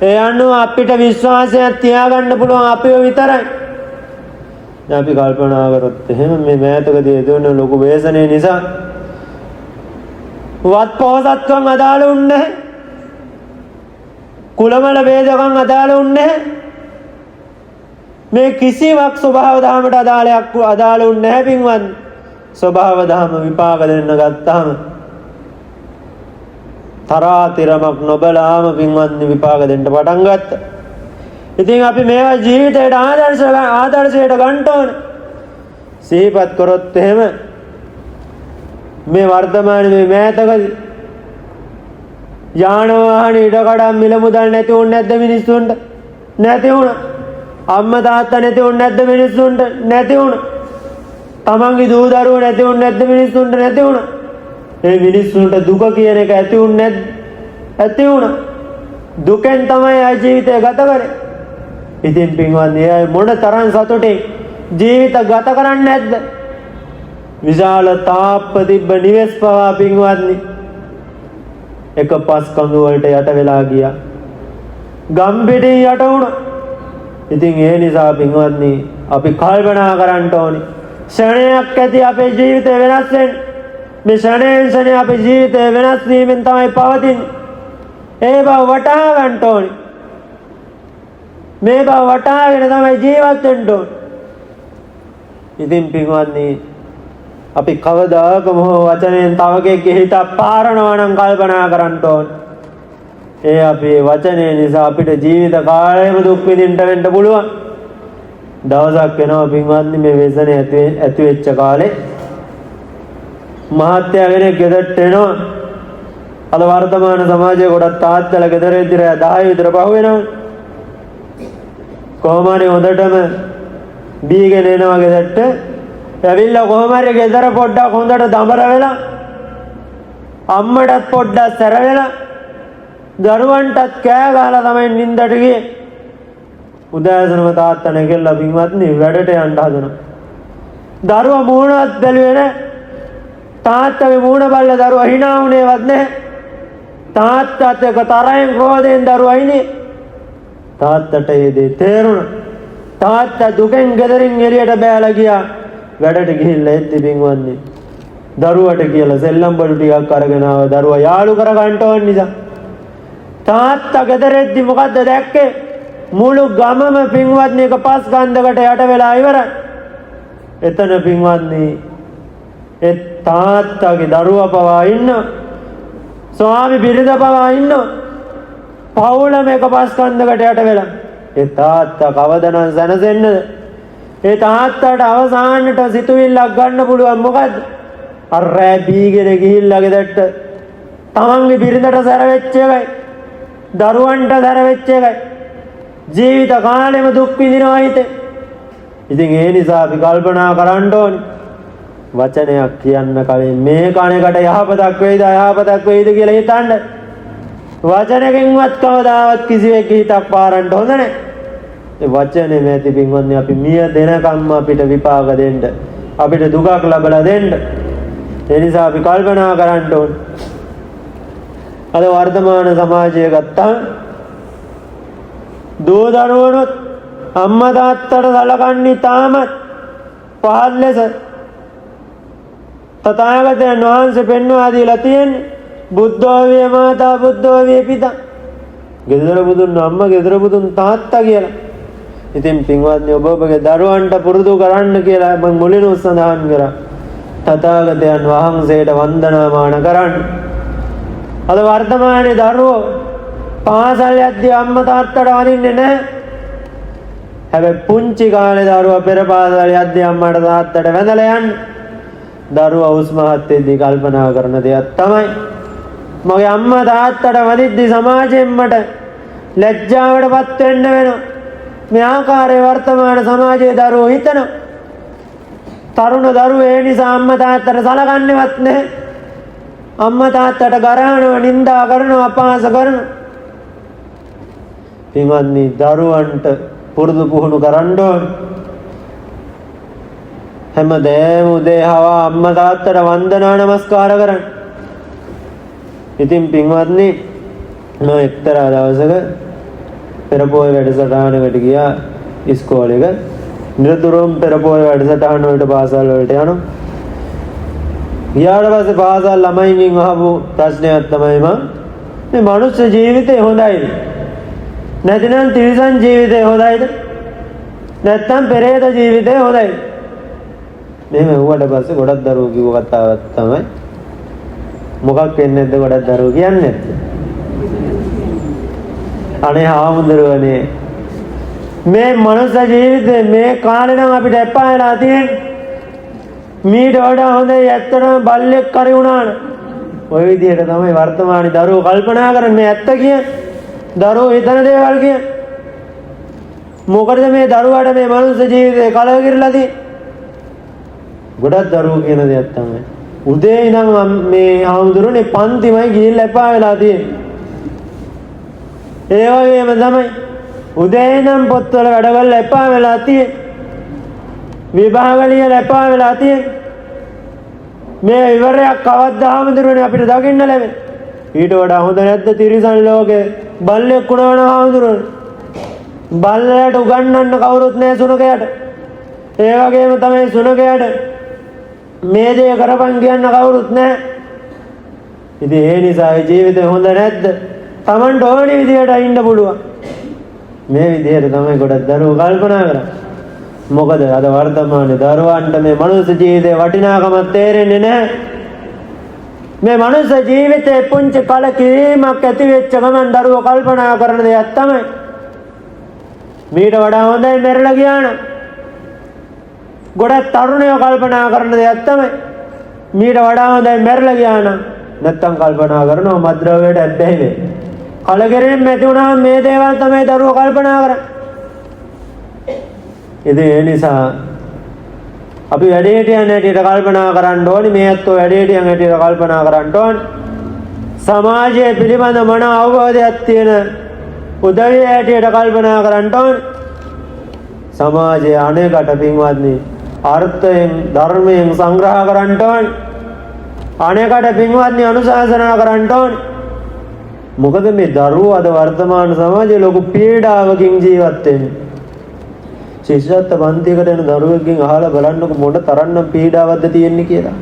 ඒ අනුව අපිට විශ්වාසයක් තියාගන්න පුළුවන් අපිව විතරයි. දැන් අපි කල්පනා කරොත් එහෙම මේ මෑතකදී දුන්න ලොකු වේසනේ නිසා වත් පොහසත්කම් අදාළ වුන්නේ නැහැ. කුලමල වේදකම් අදාළ වුන්නේ නැහැ. මේ කිසිවක් ස්වභාව ධර්මයට අදාළ වුන්නේ නැහැ පින්වත්නි. ස්වභාව ධර්ම විපාක දෙන්න ගත්තාම තරාතිරමක් නොබලාම පින්වත්නි විපාක දෙන්න පටන් ගත්තා. ඉතින් අපි මේවා ජීවිතයට ආදර්ශයට ගන්න ඕන. සිහිපත් කරොත් එහෙම මේ වර්තමාන මේ මෑතකදී යාන වාහන ඉඩකඩම් මිල මුදල් නැති වුනේ නැද්ද මිනිස්සුන්ට? නැති වුණා. අම්මා තාත්තා නැති වුනේ නැද්ද මිනිස්සුන්ට? නැති වුණා. තමන්ගේ දූ දරුවෝ නැති වුනේ නැද්ද මිනිස්සුන්ට? නැති වුණා. මේ මිනිස්සුන්ට දුක කියන එක ඇති වුනේ නැද්ද? ඇති වුණා. දුකෙන් තමයි ආ ජීවිතය ගත කරේ. ඉතින් පින්වත්නි, අය මොන තරම් සතුටින් ජීවිත ගත කරන්නේ නැද්ද? විශාල තාප්ප තිබ්බ නිවෙස් පවා පින්වත්නි එක පස් කඳු වලට යට වෙලා ගියා. ගම් පිටින් යට වුණා. ඉතින් ඒ නිසා පින්වත්නි අපි කල්පනා කරන්න ඕනි. ශරණයක් ඇති අපේ ජීවිතය වෙනස් වෙන්නේ. මේ ශරණයෙන් ශරණය අපේ ජීවිතය වෙනස් වීමෙන් තමයි පවතින්නේ. ඒ බව වටහා ගන්න ඕනි. මේ බව වටහාගෙන තමයි ජීවත් වෙන්න ඕනි. ඉතින් පින්වත්නි, අපි කවදාකම වචනයෙන් තව කෙනෙක්ගේ හිත පාරනවා නම් කල්පනා කරන්න ඕන. ඒ අපේ වචනේ නිසා අපිට ජීවිත කාලෙම දුක් විඳින්න වෙන්න පුළුවන්. දවසක් එනවා පින්වත්නි, මේ වේසනේ ඇති වෙච්ච කාලේ මහත්ය කෙනෙක් ගෙදරට එනවා. අද වර්තමාන සමාජයේ ගොඩක් තාත්තලා ගෙදර ඉදිරිය 10 විතර පහ වෙනවා. කොහොම හරි හොඳටම බීගෙන එනවා ගෙදරට. ඇවිල්ලා කොහොම හරි ගෙදර පොඩ්ඩක් හොඳට දඹර වෙලා අම්මටත් පොඩ්ඩක් සැර වෙලා දරුවන්ටත් කෑ ගහලා තමයි නිින්දට ගියේ. උදෑසනම තාත්තා නැගිටලා පින්වත්නි වැඩට යන්න හදනවා. දරුවා මූණවත් බැලුවේ නැහැ. තාත්තගේ මූණ බලලා දරුවා hina වුණේවත් නැහැ. තාත්තත් එක්ක තරහෙන් ක්‍රෝධයෙන් දරුවා ඉන්නේ. තාත්තට ඒ දේ තේරුණා. තාත්තා දුකෙන් ගෙදරින් එළියට බෑලා ගියා. වැඩට ගිහිල්ලා එද්දි පින්වත්නි දරුවට කියලා සෙල්ලම් බඩු ටිකක් අරගෙන ආව. දරුවා යාළු කර ගන්න ඕන නිසා තාත්තා ගෙදර එද්දි මොකද්ද දැක්කේ? මුළු ගමම පින්වත්නි එක පස් ගන්ධකට යට වෙලා ඉවරයි. එතන පින්වත්නි ඒ තාත්තගේ දරුවා පවා ඉන්න, ස්වාමි බිරිඳ පවා ඉන්න, පවුලම එක පස් ගන්ධකට යට වෙලා. ඒ තාත්තා කවදනම් සැනසෙන්නද? ඒ තාත්තට අවසානට සිතුවිල්ලක් ගන්න පුළුවන් මොකද්ද? අර රෑ බීගෙන ගිහිල්ලා ගෙදරට තමන්ගේ බිරිඳට සැර වෙච්ච එකයි, දරුවන්ට සැර වෙච්ච එකයි. ජීවිත කාලෙම දුක් විඳිනවා හිතේ. ඉතින් ඒ නිසා අපි කල්පනා කරන්න ඕනේ. වචනයක් කියන්න කලින් මේ කණේකට යහපතක් වේද අයහපතක් වේද කියලා හිතන්න. වචනකින්වත් කවදාවත් කිසිවෙක් හිතක් පාරන්න හොඳ නැහැ. ඒ වචනේ නැති පින්වත්නි අපි මිය දෙනකම්ම අපිට විපාක දෙන්න, අපිට දුකක් ලබලා දෙන්න. ඒ නිසා අපි කල්පනා කරන්න ඕනේ. අද වර්තමාන සමාජය ගත්තා දෝ දරුවනොත් අම්මා තාත්තට සලකන්නේ තාමත් පහත් ලෙස. තථාගතයන් වහන්සේ පෙන්වා දීලා තියෙන්නේ බුද්ධෝ වේ මාතා බුද්ධෝ වේ පිතා. ගෙදර බුදුන් අම්මා, ගෙදර බුදුන් තාත්තා කියලා. ඉතින් පින්වත්නි ඔබ ඔබගේ දරුවන්ට පුරුදු කරන්න කියලා මම මුලින්ම සඳහන් කරා. තථාගතයන් වහන්සේට වන්දනාමාන කරන්න. අද වර්තමානයේ දරුවෝ පාසල් යද්දී අම්මා තාත්තට වදින්නේ නැහැ. හැබැයි පුංචි කාලේ දරුවා පෙර පාසල් යද්දී අම්මාට තාත්තට වැඳලා යන්නේ. දරුවා උස්මහත් වෙද්දී කල්පනා කරන දෙයක් තමයි මගේ අම්මා තාත්තට වදිද්දී සමාජයෙන් මට ලැජ්ජාවටපත් වෙන්න වෙනවා. මේ ආකාරයේ වර්තමාන සමාජයේ දරුවෝ හිතන තරුණ දරුවෝ ඒ නිසා අම්මා තාත්තට සලකන්නේවත් නැහැ. අම්මා තාත්තට ගරහනවා, නිඳා කරනවා, අපහාස කරනවා. පින්වත්නි, දරුවන්ට පුරුදු පුහුණු කරන්න ඕනේ. හැමදේම උදේ හවා අම්මා තාත්තට වන්දනා නමස්කාර කරන්න. ඉතින් පින්වත්නි, මම එක්තරා දවසක පෙරපොය වැඩසටහනකට ගියා ඉස්කෝලේක. නිරතුරුවම පෙරපොය වැඩසටහන වලට පාසල් වලට යනවා. ගියාට පස්සේ පාසල් ළමයින්ගෙන් අහපු ප්‍රශ්නයක් තමයි මේ මනුස්ස ජීවිතේ හොඳයිද? නැතිනම් තිරිසන් ජීවිතේ හොඳයිද? නැත්නම් පෙරේත ජීවිතේ හොඳයිද? මෙහෙම වුණාට පස්සේ ගොඩක් දරුවෝ කිව්ව කතාවක් තමයි මොකක් වෙන්නේ නැද්ද ගොඩක් දරුවෝ කියන්නේ නැද්ද? අනේ හාමුදුරුවනේ, මේ මනුස්ස ජීවිතේ මේ කාලේ නම් අපිට එපා වෙලා තියෙන්නේ. මීට වඩා හොඳයි ඇත්තටම බල්ලෙක් කරි වුණාන. ඔය විදිහට තමයි වර්තමානයේ දරුවෝ කල්පනා කරන්නේ. ඇත්ත කියන්නේ. දරුවෝ හිතන දේවල් කියන්නේ. මොකද මේ දරුවාට මේ මනුස්ස ජීවිතේ කලව කිරලා තියෙන්නේ. ගොඩක් දරුවෝ කියන දෙයක් තමයි. උදේ ඉඳන් මේ හාමුදුරනේ පන්තිමයි ගිහිල්ලා එපා වෙලා තියෙන්නේ. ඒ වගේම තමයි උදේ ඉඳන් පොත්වල වැඩ කරලා එපා වෙලා තියෙන්නේ. විභාග ලියලා එපා වෙලා තියෙන්නේ. මේ ඉවරයක් කවද්ද හාමුදුරනේ අපිට දකින්න ලැබෙන්නේ? ඊට වඩා හොඳ නැද්ද තිරිසන් ලෝකේ බල්ලෙක් වුණා හාමුදුරනේ? බල්ලයට උගන්වන්න කවුරුත් නැහැ සුනකයට. ඒ වගේම තමයි සුනකයට මේ දේ කරපන් කියන්න කවුරුත් නැහැ. ඉතින් ඒ නිසා ජීවිතේ හොඳ නැද්ද? Tamanට ඕනි විදියට ඉන්න පුළුවන්. මේ විදියට තමයි ගොඩක් දරුවෝ කල්පනා කරන්නේ. මොකද අද වර්තමානයේ දරුවන්ට මේ මනුස්ස ජීවිතේ වටිනාකම තේරෙන්නේ නැහැ. මේ මනුස්ස ජීවිතේ පුංචි කලකීමක් ඇති වෙච්ච ගමන් දරුවෝ කල්පනා කරන දෙයක් තමයි මීට වඩා හොඳයි මැරලා ගියා නම්. ගොඩක් තරුණයෝ කල්පනා කරන දෙයක් තමයි මීට වඩා හොඳයි මැරලා ගියා නම්. නැත්තම් කල්පනා කරනවා මද්ද්‍රව්‍යයට ඇබ්බැහි වෙයි. කලකිරීම ඇති වුණාම මේ දේවල් තමයි දරුවෝ කල්පනා කරන්නේ. ඉතින් ඒ නිසා අපි වැඩේටියන් හැටියට කල්පනා කරන්න ඕනේ. මේ අත්ෝ වැඩේටියන් හැටියට කල්පනා කරන්න ඕනේ. සමාජයේ පිළිබඳ මන අවබෝධයක් තියෙන උදවිය හැටියට කල්පනා කරන්න ඕනේ. සමාජයේ අනේකට පින්වත්නි අර්ථයෙන් ධර්මයෙන් සංග්‍රහ කරන්න ඕනේ. අනේකට පින්වත්නි අනුශාසනා කරන්න ඕනේ. මොකද මේ දරුවෝ අද වර්තමාන සමාජයේ ලොකු පීඩාවකින් ජීවත් වෙන්නේ. ශිෂ්‍යත්ව පන්තියකට යන දරුවෙක්ගෙන් අහලා බලන්නකො මොන තරම්නම් පීඩාවක්ද තියෙන්නේ කියලා.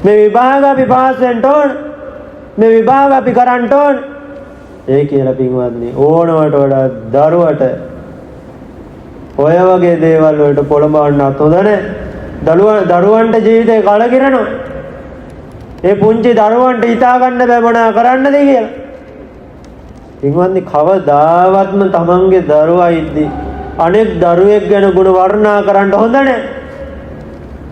මේ විභාග අපි පාස් වෙන්න ඕන. මේ විභාග අපි කරන්න ඕන. ඒ කියලා පින්වත්නි ඕනවට වඩා දරුවට ඔය වගේ දේවල් වලට පොළඹවන්නත් හොඳ නැහැ. දරුවන්ට ජීවිතේ කලකිරෙනවා. ඒ පුංචි දරුවන්ට හිතා ගන්න බෑ මොනා කරන්නද කියලා. පින්වත්නි කවදාවත්ම තමන්ගේ දරුවා ඉද්දී අනෙක් දරුවෙක් ගැන ගුණ වර්ණනා කරන්න හොඳ නැහැ.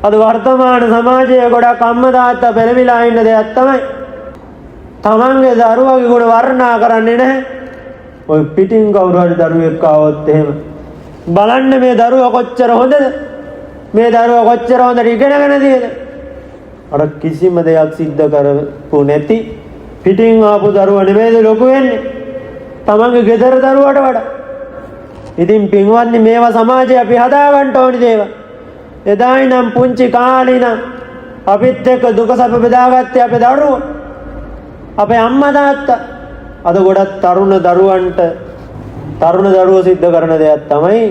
අද වර්තමාන සමාජයේ ගොඩක් අම්මා තාත්තා පෙළමිලා ඉන්න දෙයක් තමයි තමන්ගේ දරුවාගේ ගුණ වර්ණනා කරන්නේ නැහැ. ඔය පිටින් කවුරු හරි දරුවෙක් ආවොත් එහෙම බලන්න මේ දරුවා කොච්චර හොඳද? මේ දරුවා කොච්චර හොඳට ඉගෙනගෙන තියෙද? අර කිසිම දෙයක් සිද්ධ කරපු නැති පිටින් ආපු දරුවා නෙමෙයිද ලොකු වෙන්නේ? තමන්ගේ ගෙදර දරුවාට වඩා. ඉතින් පින්වත්නි මේවා සමාජයේ අපි හදාගන්න ඕනි දේවල්. එදා ඉඳන් පුංචි කාලේ ඉඳන් අපිත් එක්ක දුක සැප බෙදාගත්තේ අපේ දරුවෝ. අපේ අම්මා තාත්තා. අද ගොඩක් තරුණ දරුවෝ සිද්ධ කරන දෙයක් තමයි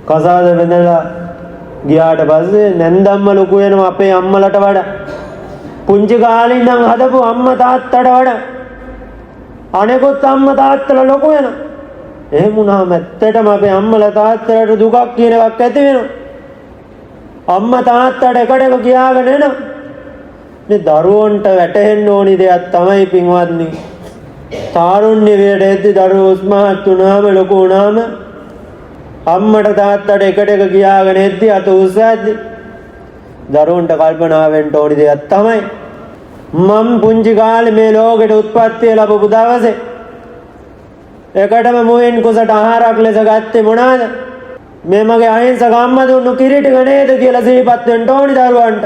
කසාද බඳලා ගියාට පස්සේ නැන්දම්ම ලොකු වෙනවා අපේ අම්මලට වඩා. පුංචි කාලේ ඉඳන් හදපු අම්මා තාත්තට වඩා අනෙකුත් අම්මා තාත්තලා ලොකු වෙනවා. එහෙම වුණාම ඇත්තටම අපේ අම්මලා තාත්තලාට දුකක් කියන එකක් ඇති වෙනවා. අම්මා තාත්තට එකට ගියාගෙන එනවා. මේ දරුවන්ට වැටහෙන්න ඕනි දෙයක් තමයි පින්වත්නි. තාරුණ්‍ය වේදෙද්දි දරුවෝ උස්මහත් වුණාම ලොකු වුණාම අම්මට තාත්තට එකට ගියාගෙන එද්දි අත උස්සද්දි දරුවන්ට කල්පනා වෙන්න ඕනි දෙයක් තමයි මම පුංචි කාලේ මේ ලෝකෙට උත්පත්ති ලැබපු දවසේ එකටම මුවෙන් කුසට ආහාරයක් ලෙස ගත්තේ මොනවාද? මේ මගේ අහිංසක අම්මා දුන්නු කිරි ටික නේද කියලා සිහිපත් වෙන්න ඕනි දරුවන්ට.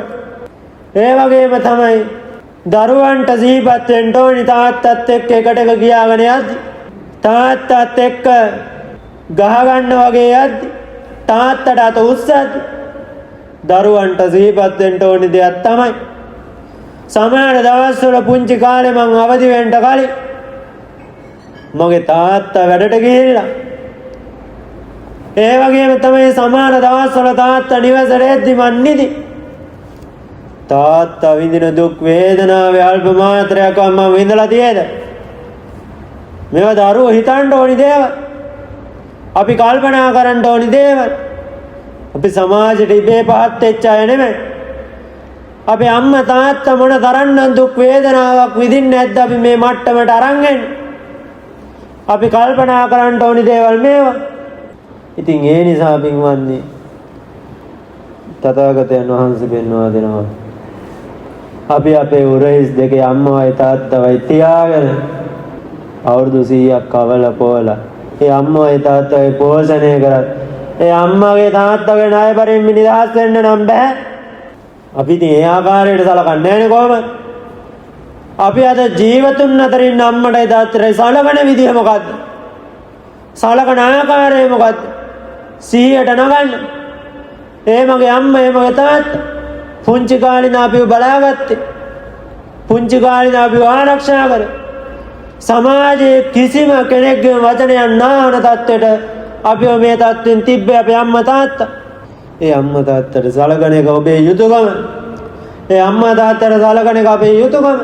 ඒ වගේම තමයි දරුවන්ට සිහිපත් වෙන්න ඕනි තාත්තත් එක්ක එකටක ගියාගෙන යද්දි, තාත්තත් එක්ක ගහ ගන්න වගේ යද්දි, තාත්තට අත උස්සද්දි දරුවන්ට සිහිපත් වෙන්න ඕනි දෙයක් තමයි සමහර දවස්වල පුංචි කාලේ මං අවදි වෙන්න කලින් මගේ තාත්තා වැඩට ගිහිල්ලා, ඒ වගේම තමයි සමහර දවස්වල තාත්තා නිවසට එද්දි මං නිදි. තාත්තා විඳින දුක් වේදනාවේ අල්ප මාත්‍රයක් මම විඳලා තියෙද? මේවා දරුවෝ හිතන්න ඕනි දේවල්. අපි කල්පනා කරන්න ඕනි දේවල්. අපි සමාජයට ඉබේ පහත් වෙච්ච අය නෙමෙයි. අපේ අම්මා තාත්තා මොන තරම්නම් දුක් වේදනාවක් විඳින්නේ නැද්ද අපි මේ මට්ටමට අරන් එන්නේ? අපි කල්පනා කරන්න ඕනි දේවල් මේවා. ඉතින් ඒ නිසා පින්වත්නි තථාගතයන් වහන්සේ පෙන්වා දෙනවා අපි අපේ උරහිස් දෙකේ අම්මාවයි තාත්තවයි තියාගෙන අවුරුදු 100ක් කවල පොවලා ඒ අම්මාවයි තාත්තවයි පෝෂණය කරත් ඒ අම්මාගේ තාත්තගේ ණයපරින් නිදහස් වෙන්න නම් බෑ. අපි ඉතින් ඒ ආකාරයට සලකන්නේ නැහැනේ කොහොමද? අපි අද ජීවතුන් අතරින් අම්මටයි තාත්තටයි සලකන විදිහ මොකද්ද? සලකන ආකාරය මොකද්ද? 100ට නගන්න. ඒ මගේ අම්මා, ඒ මගේ තාත්තා පුංචි කාලේ අපිව බලාගත්තේ. පුංචි කාලේ අපිව ආරක්ෂා කරේ. සමාජයේ කිසිම කෙනෙක්ගේ වචනයක් නාවන තත්ත්වයට අපිව මේ තත්ත්වෙන් තිබ්බේ අපේ අම්මා තාත්තා. ඒ අම්මා තාත්තට සලකන එක ඔබේ යුතුයකම. ඒ අම්මා තාත්තට සලකන එක අපේ යුතුයකම.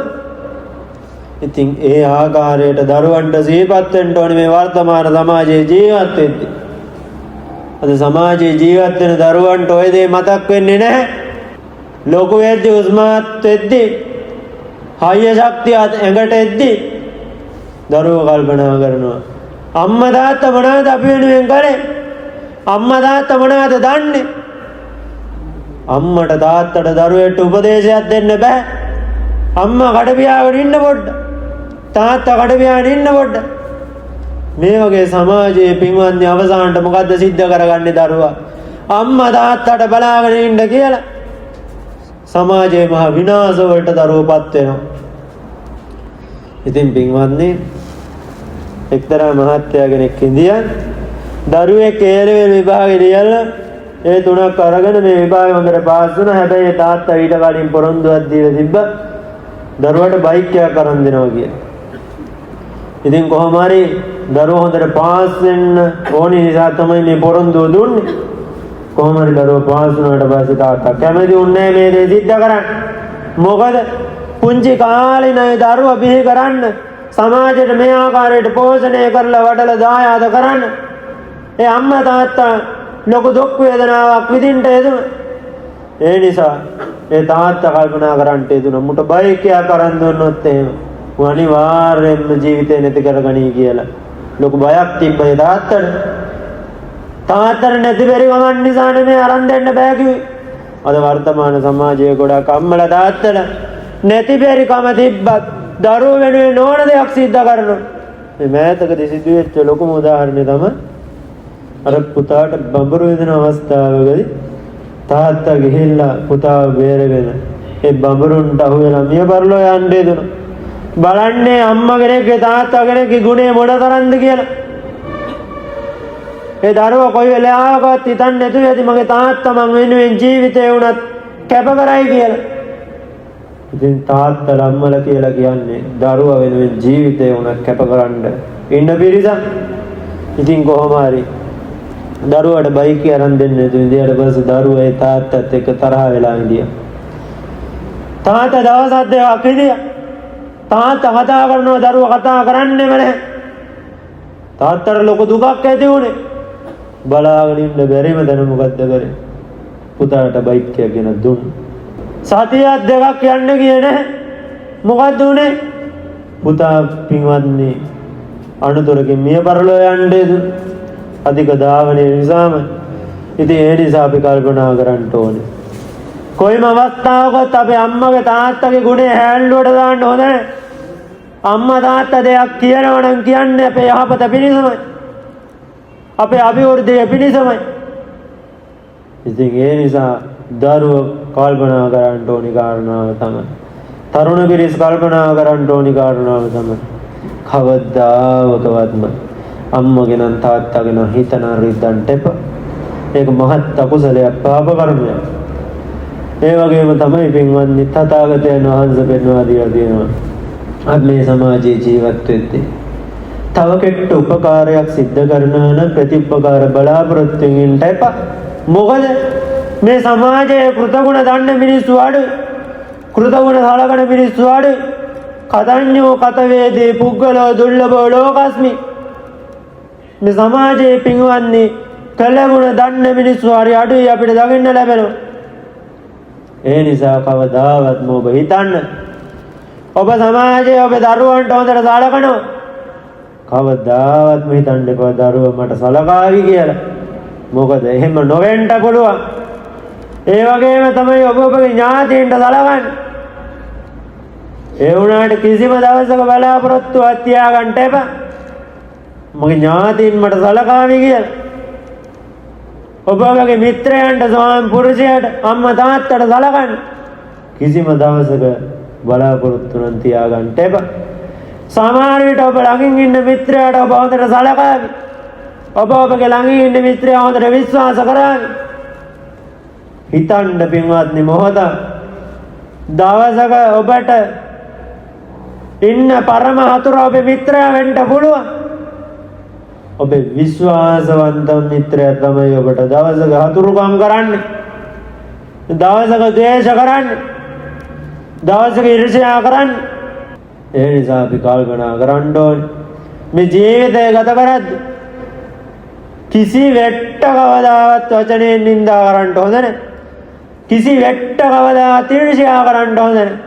ඉතින් ඒ ආකාරයට දරුවන්ට සිහිපත් වෙන්න ඕනේ මේ වර්තමාන සමාජයේ ජීවත් වෙද්දී. අද සමාජයේ ජීවත් වෙන දරුවන්ට ওই දේ මතක් වෙන්නේ නැහැ. ලොකු වෙද්දී උස්මාත් වෙද්දී හයිය ශක්තිය ඇඟට එද්දී දරුවෝ කල්පනා කරනවා අම්මා තාත්තා මොනවද අපි වෙනුවෙන් කරේ? අම්මා තාත්තා මොනවද දන්නේ? අම්මට තාත්තට දරුවෙට උපදේශයක් දෙන්න බෑ. අම්මා කඩ පියාගෙන ඉන්න පොඩ්ඩ. තාත්තා කඩ පියාගෙන ඉන්න පොඩ්ඩ. මේ වගේ සමාජයේ පින්වත්නි අවසානට මොකද්ද සිද්ධ කරගන්නේ දරුවා? අම්මා තාත්තට බලාගෙන ඉන්න කියලා සමාජයේ මහ විනාශ වලට දරුවෝපත් වෙනවා. ඉතින් පින්වත්නි එක්තරා මහත්තයා කෙනෙක් ඉඳියා දරුවෙක් A-level විභාගෙ ලියලා ඒ තුනක් අරගෙන මේ විභාගෙ හොඳට පාස් වුණා. හැබැයි තාත්තා ඊට කලින් පොරොන්දුවක් දීලා තිබ්බා දරුවාට බයික් එකක් අරන් දෙනවා කියලා. ඉතින් කොහොම හරි දරුවා හොඳට පාස් වෙන්න ඕනි නිසා තමයි මේ පොරොන්දුව දුන්නේ. කොහොම හරි දරුවා පාස් වුණාට පස්සේ තාත්තා කැමති උන්නේ මේ දේ සිද්ධ කරන්න. මොකද පුංචි කාලේ නේ දරුවා බිහි කරන්න සමාජයට මේ ආකාරයට පෝෂණය කරලා වඩලා දායාද කරන්න. ඒ අම්මා තාත්තා ලොකු දුක් වේදනාවක් විඳින්න යෙදුන. ඒ නිසා ඒ තාත්තා කල්පනා කරන්න යෙදුන මුට බයික් එකක් අරන් දුන්නොත් එහෙම අනිවාර්යයෙන්ම ජීවිතේ නැති කරගනී කියලා. ලොකු බයක් තිබ්බේ තාත්තට. තාත්තට නැති බැරි ගමන් නිසා නෙමෙයි අරන් දෙන්න බෑ කිව්වේ. අද වර්තමාන සමාජයේ ගොඩක් අම්මලා තාත්තලා නැති බැරි කම තිබ්බත් දරුවෝ වෙනුවෙන් ඕන දෙයක් සිද්ධ කරනවා. මේ මෑතකදී සිදුවෙච්ච ලොකුම උදාහරණය තමයි අර පුතාට බඹරු වෙන අවස්ථාවකදී තාත්තා ගිහිල්ලා පුතාව බේරගෙන ඒ බඹරුන්ට අහු වෙලා මිය පරලෝ යන්නේ දුන. බලන්නේ අම්මා කෙනෙක්ගේ තාත්තා කෙනෙක්ගේ ගුණය මොන තරම්ද කියලා. ඒ දරුවා කොයි වෙලාවකවත් හිතන්නේ නැතුව ඇති මගේ තාත්තා මං වෙනුවෙන් ජීවිතේ වුණත් කැප කරයි කියලා. ඉතින් තාත්තලා අම්මලා කියලා කියන්නේ දරුවා වෙනුවෙන් ජීවිතේ වුණත් කැප කරන්න ඉන්න පිරිසක්. ඉතින් කොහොම හරි දරුවාට බයික් එක අරන් දෙන්න ඉතින් ඊට පස්සේ දරුවා ඒ තාත්තත් එක්ක තරහ වෙලා ඉඳියා. තාත්තා දවස් දෙකක් ඉඳියා. තාත්තා කතා කරනවා දරුවා කතා කරන්නේම නැහැ. තාත්තට ලොකු දුකක් ඇති වුණේ. බලාගෙන ඉන්න බැරිම දැන මොකද්ද කරේ? පුතාට බයික් එකක් ගෙන දුන්නා. සතියක් දෙකක් යන්න ගියේ නැහැ. මොකද්ද උනේ? පුතා පින්වත්නි අනුතරකින් මිය පරලෝ යන්නේ දුන්න. අධික ධාවනයේ නිසාම. ඉතින් ඒ නිසා අපි කල්පනා කරන්න ඕනේ. කොයිම අවස්ථාවකත් අපේ අම්මගේ තාත්තගේ ගුණේ හැල්ලුවට දාන්න හොඳ නැහැ. අම්මා තාත්තා දෙයක් කියනවා නම් කියන්නේ අපේ යහපත පිණිසමයි. අපේ අභිවෘද්ධිය පිණිසමයි. ඉතින් ඒ නිසා දරුවෝ කල්පනා කරන්න ඕනි කාරණාව තමයි. තරුණ පිරිස කල්පනා කරන්න ඕනි කාරණාව තමයි. කවදාවකවත්ම අම්මගේ නම් තාත්තගේ නම් හිතන රිද්දන්ට එපා. ඒක මහත් අකුසලයක්, පාප කර්මයක්. ඒ වගේම තමයි පින්වත්නි තථාගතයන් වහන්සේ පෙන්වා දීලා තියෙනවා. අපි මේ සමාජයේ ජීවත් වෙද්දී තව කෙට්ට උපකාරයක් සිද්ධ කරනවා නම් ප්‍රතිඋපකාර බලාපොරොත්තු වෙන්න එපා. මොකද මේ සමාජයේ කෘතගුණ දන්න මිනිස්සු අඩුයි. කෘතගුණ සලකන මිනිස්සු අඩුයි. කතඤ්ඤෝ කතවේදී පුද්ගලෝ දුර්ලභෝ ලෝකස්මි. මේ සමාජයේ පින්වත්නි කළගුණ දන්න මිනිස්සු හරි අඩුයි අපිට දකින්න ලැබෙනවා. ඒ නිසා කවදාවත්ම ඔබ හිතන්න ඔබ සමාජයේ ඔබ දරුවන්ට හොඳට සලකනවා. කවදාවත්ම හිතන්න එපා දරුවා මට සලකාවි කියලා. මොකද එහෙම නොවෙන්න පුළුවන්. ඒ වගේම තමයි ඔබ ඔබගේ ඥාතීන්ට සලකන්නේ. ඒ වුණාට කිසිම දවසක බලාපොරොත්තුවක් තියාගන්න එපා. මගේ ඥාතීන් මට සලකාවි කියලා. ඔබ ඔබගේ මිත්‍රයන්ට ස්වාමි පුරුෂයාට අම්මා තාත්තට සලකන්න. කිසිම දවසක බලාපොරොත්තු නම් තියාගන්න එපා. සමහර විට ඔබ ළඟින් ඉන්න මිත්‍රයාට ඔබ හොඳට සලකාවි. ඔබ ඔබගේ ළඟින් ඉන්න මිත්‍රයා හොඳට විශ්වාස කරાવી. හිතන්න පින්වත්නි මොහොත දවසක ඔබට ඉන්න පරම හතුර ඔබේ මිත්‍රයා වෙන්න පුළුවන්. ඔබේ විශ්වාසවන්ත මිත්‍රයා තමයි ඔබට දවසක හතුරුකම් කරන්නේ. දවසක ද්වේෂ කරන්නේ. දවසක ඊර්ෂ්‍යා කරන්නේ. ඒ නිසා අපි කල්පනා කරන්න ඕනේ මේ ජීවිතය ගත කරද්දී කිසි වෙට්ට කවදාවත් වචනෙන් නිඳා කරන්න හොඳ නැහැ. කිසි වෙට්ට කවදාවත් ඊර්ෂ්‍යා කරන්න හොඳ නැහැ.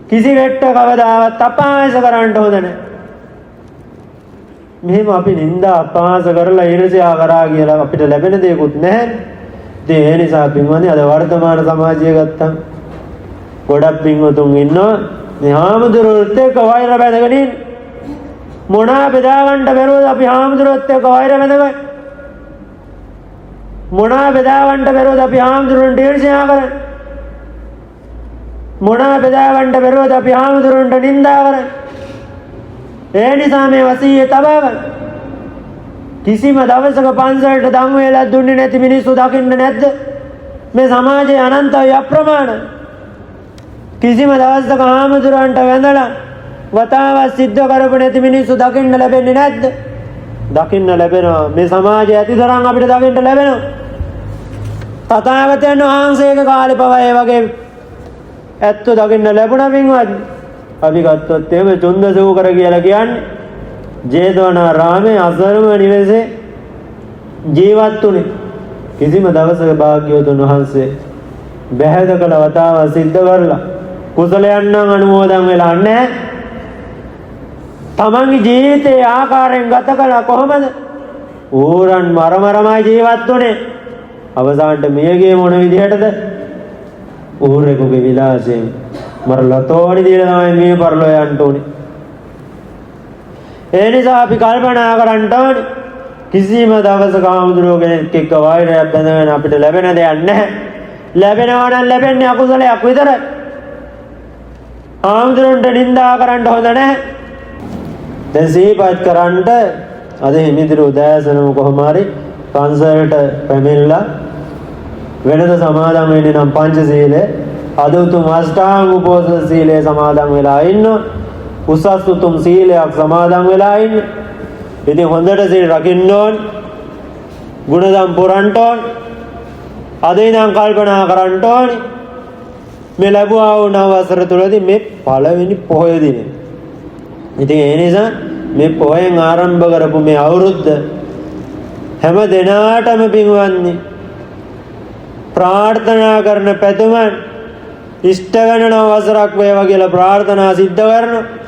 කිසි වෙට්ට කවදාවත් අපහාස කරන්න හොඳ නැහැ. මෙහෙම අපි නිඳා අපහාස කරලා ඊර්ෂ්‍යා කරා කියලා අපිට ලැබෙන දෙයක්වත් නැහැ. ඉතින් ඒ නිසා පින්වත්නි අද වර්තමාන සමාජය ගත්තම ගොඩක් පින්වතුන් ඉන්නවා මේ හාමුදුරුවොත් එක්ක වෛර බැඳගෙන ඉන්න. මොනවා බෙදා ගන්න බැරුවද අපි හාමුදුරුවොත් එක්ක වෛර බැඳගන්නේ? මොනවා බෙදා ගන්න බැරුවද අපි හාමුදුරුවන්ට ඊර්ෂ්‍යා කරන්නේ? මොනවා බෙදා ගන්න බැරුවද අපි හාමුදුරුවන්ට නිඳා කරන්නේ? ඒ නිසා මේ වසීය තබා ගන්න. කිසිම දවසක පන්සලට දන් වේලක් දුන්නේ නැති මිනිස්සු දකින්න නැද්ද? මේ සමාජයේ අනන්තයි අප්‍රමාණයි. කිසිම දවසක හාමුදුරුවන්ට වැඳලා වතාවක් සිද්ධ කරපු නැති මිනිස්සු දකින්න ලැබෙන්නේ නැද්ද? දකින්න ලැබෙනවා. මේ සමාජයේ ඇතිතරම් අපිට දකින්න ලැබෙනවා. තථාගතයන් වහන්සේගේ කාලේ පවා ඒ වගේ ඇත්තෝ දකින්න ලැබුණා පින්වත්නි. අපි ගත්තොත් එහෙම චුන්දසූකර කියලා කියන්නේ ජේතවනාරාමේ අසරම නිවසේ ජීවත් වුණේ. කිසිම දවසක භාග්‍යවතුන් වහන්සේ බැහැද කළ වතාවක් සිද්ධ කරලා කුසලයන් නම් අනුමෝදන් වෙලා නැහැ. තමන්ගේ ජීවිතේ ආකාරයෙන් ගත කළා කොහොමද? ඌරන් මරමරමයි ජීවත් වුණේ. අවසානට මියගේ මොන විදිහටද? ඌරෙකුගේ විලාසයෙන් මරලා තෝණි දීලා තමයි මිය පරලෝ යන්න උනේ. ඒ නිසා අපි කල්පනා කරන්න ඕනේ කිසිම දවසක ආමුදුරෝ කෙනෙක් එක්ක වෛරයක් බැඳගෙන අපිට ලැබෙන දෙයක් නැහැ. ලැබෙනවා නම් ලැබෙන්නේ අකුසලයක් විතරයි. ආමුදුරන්ට නිඳා කරන්න හොඳ නැහැ. දැන් සිහිපත් කරන්න අද හිමිදිරි උදෑසනම කොහොම හරි පන්සලට පැමිණලා වෙනද සමාදන් වෙන්නේ නම් පංචශීලය අද උතුම් අෂ්ටාංග උපෝසථ සීලය සමාදන් වෙලා ඉන්න. උසස් උතුම් සීලයක් සමාදන් වෙලා ඉන්න. ඉතින් හොඳට සීල රකින්න ඕන. ගුණධම් පුරන්න ඕන. අද ඉඳන් කල්පනා කරන්න ඕනේ මේ ලැබුවා වූ නව වසර තුලදී මේ පළවෙනි පොහොය දිනේ. ඉතින් ඒ නිසා මේ පොහොයෙන් ආරම්භ කරපු මේ අවුරුද්ද හැම දිනාටම පින්වත්නි ප්‍රාර්ථනා කරන පැතුමන් ඉෂ්ට වෙන නව වසරක් වේවා කියලා ප්‍රාර්ථනා සිද්ධ කරනවා.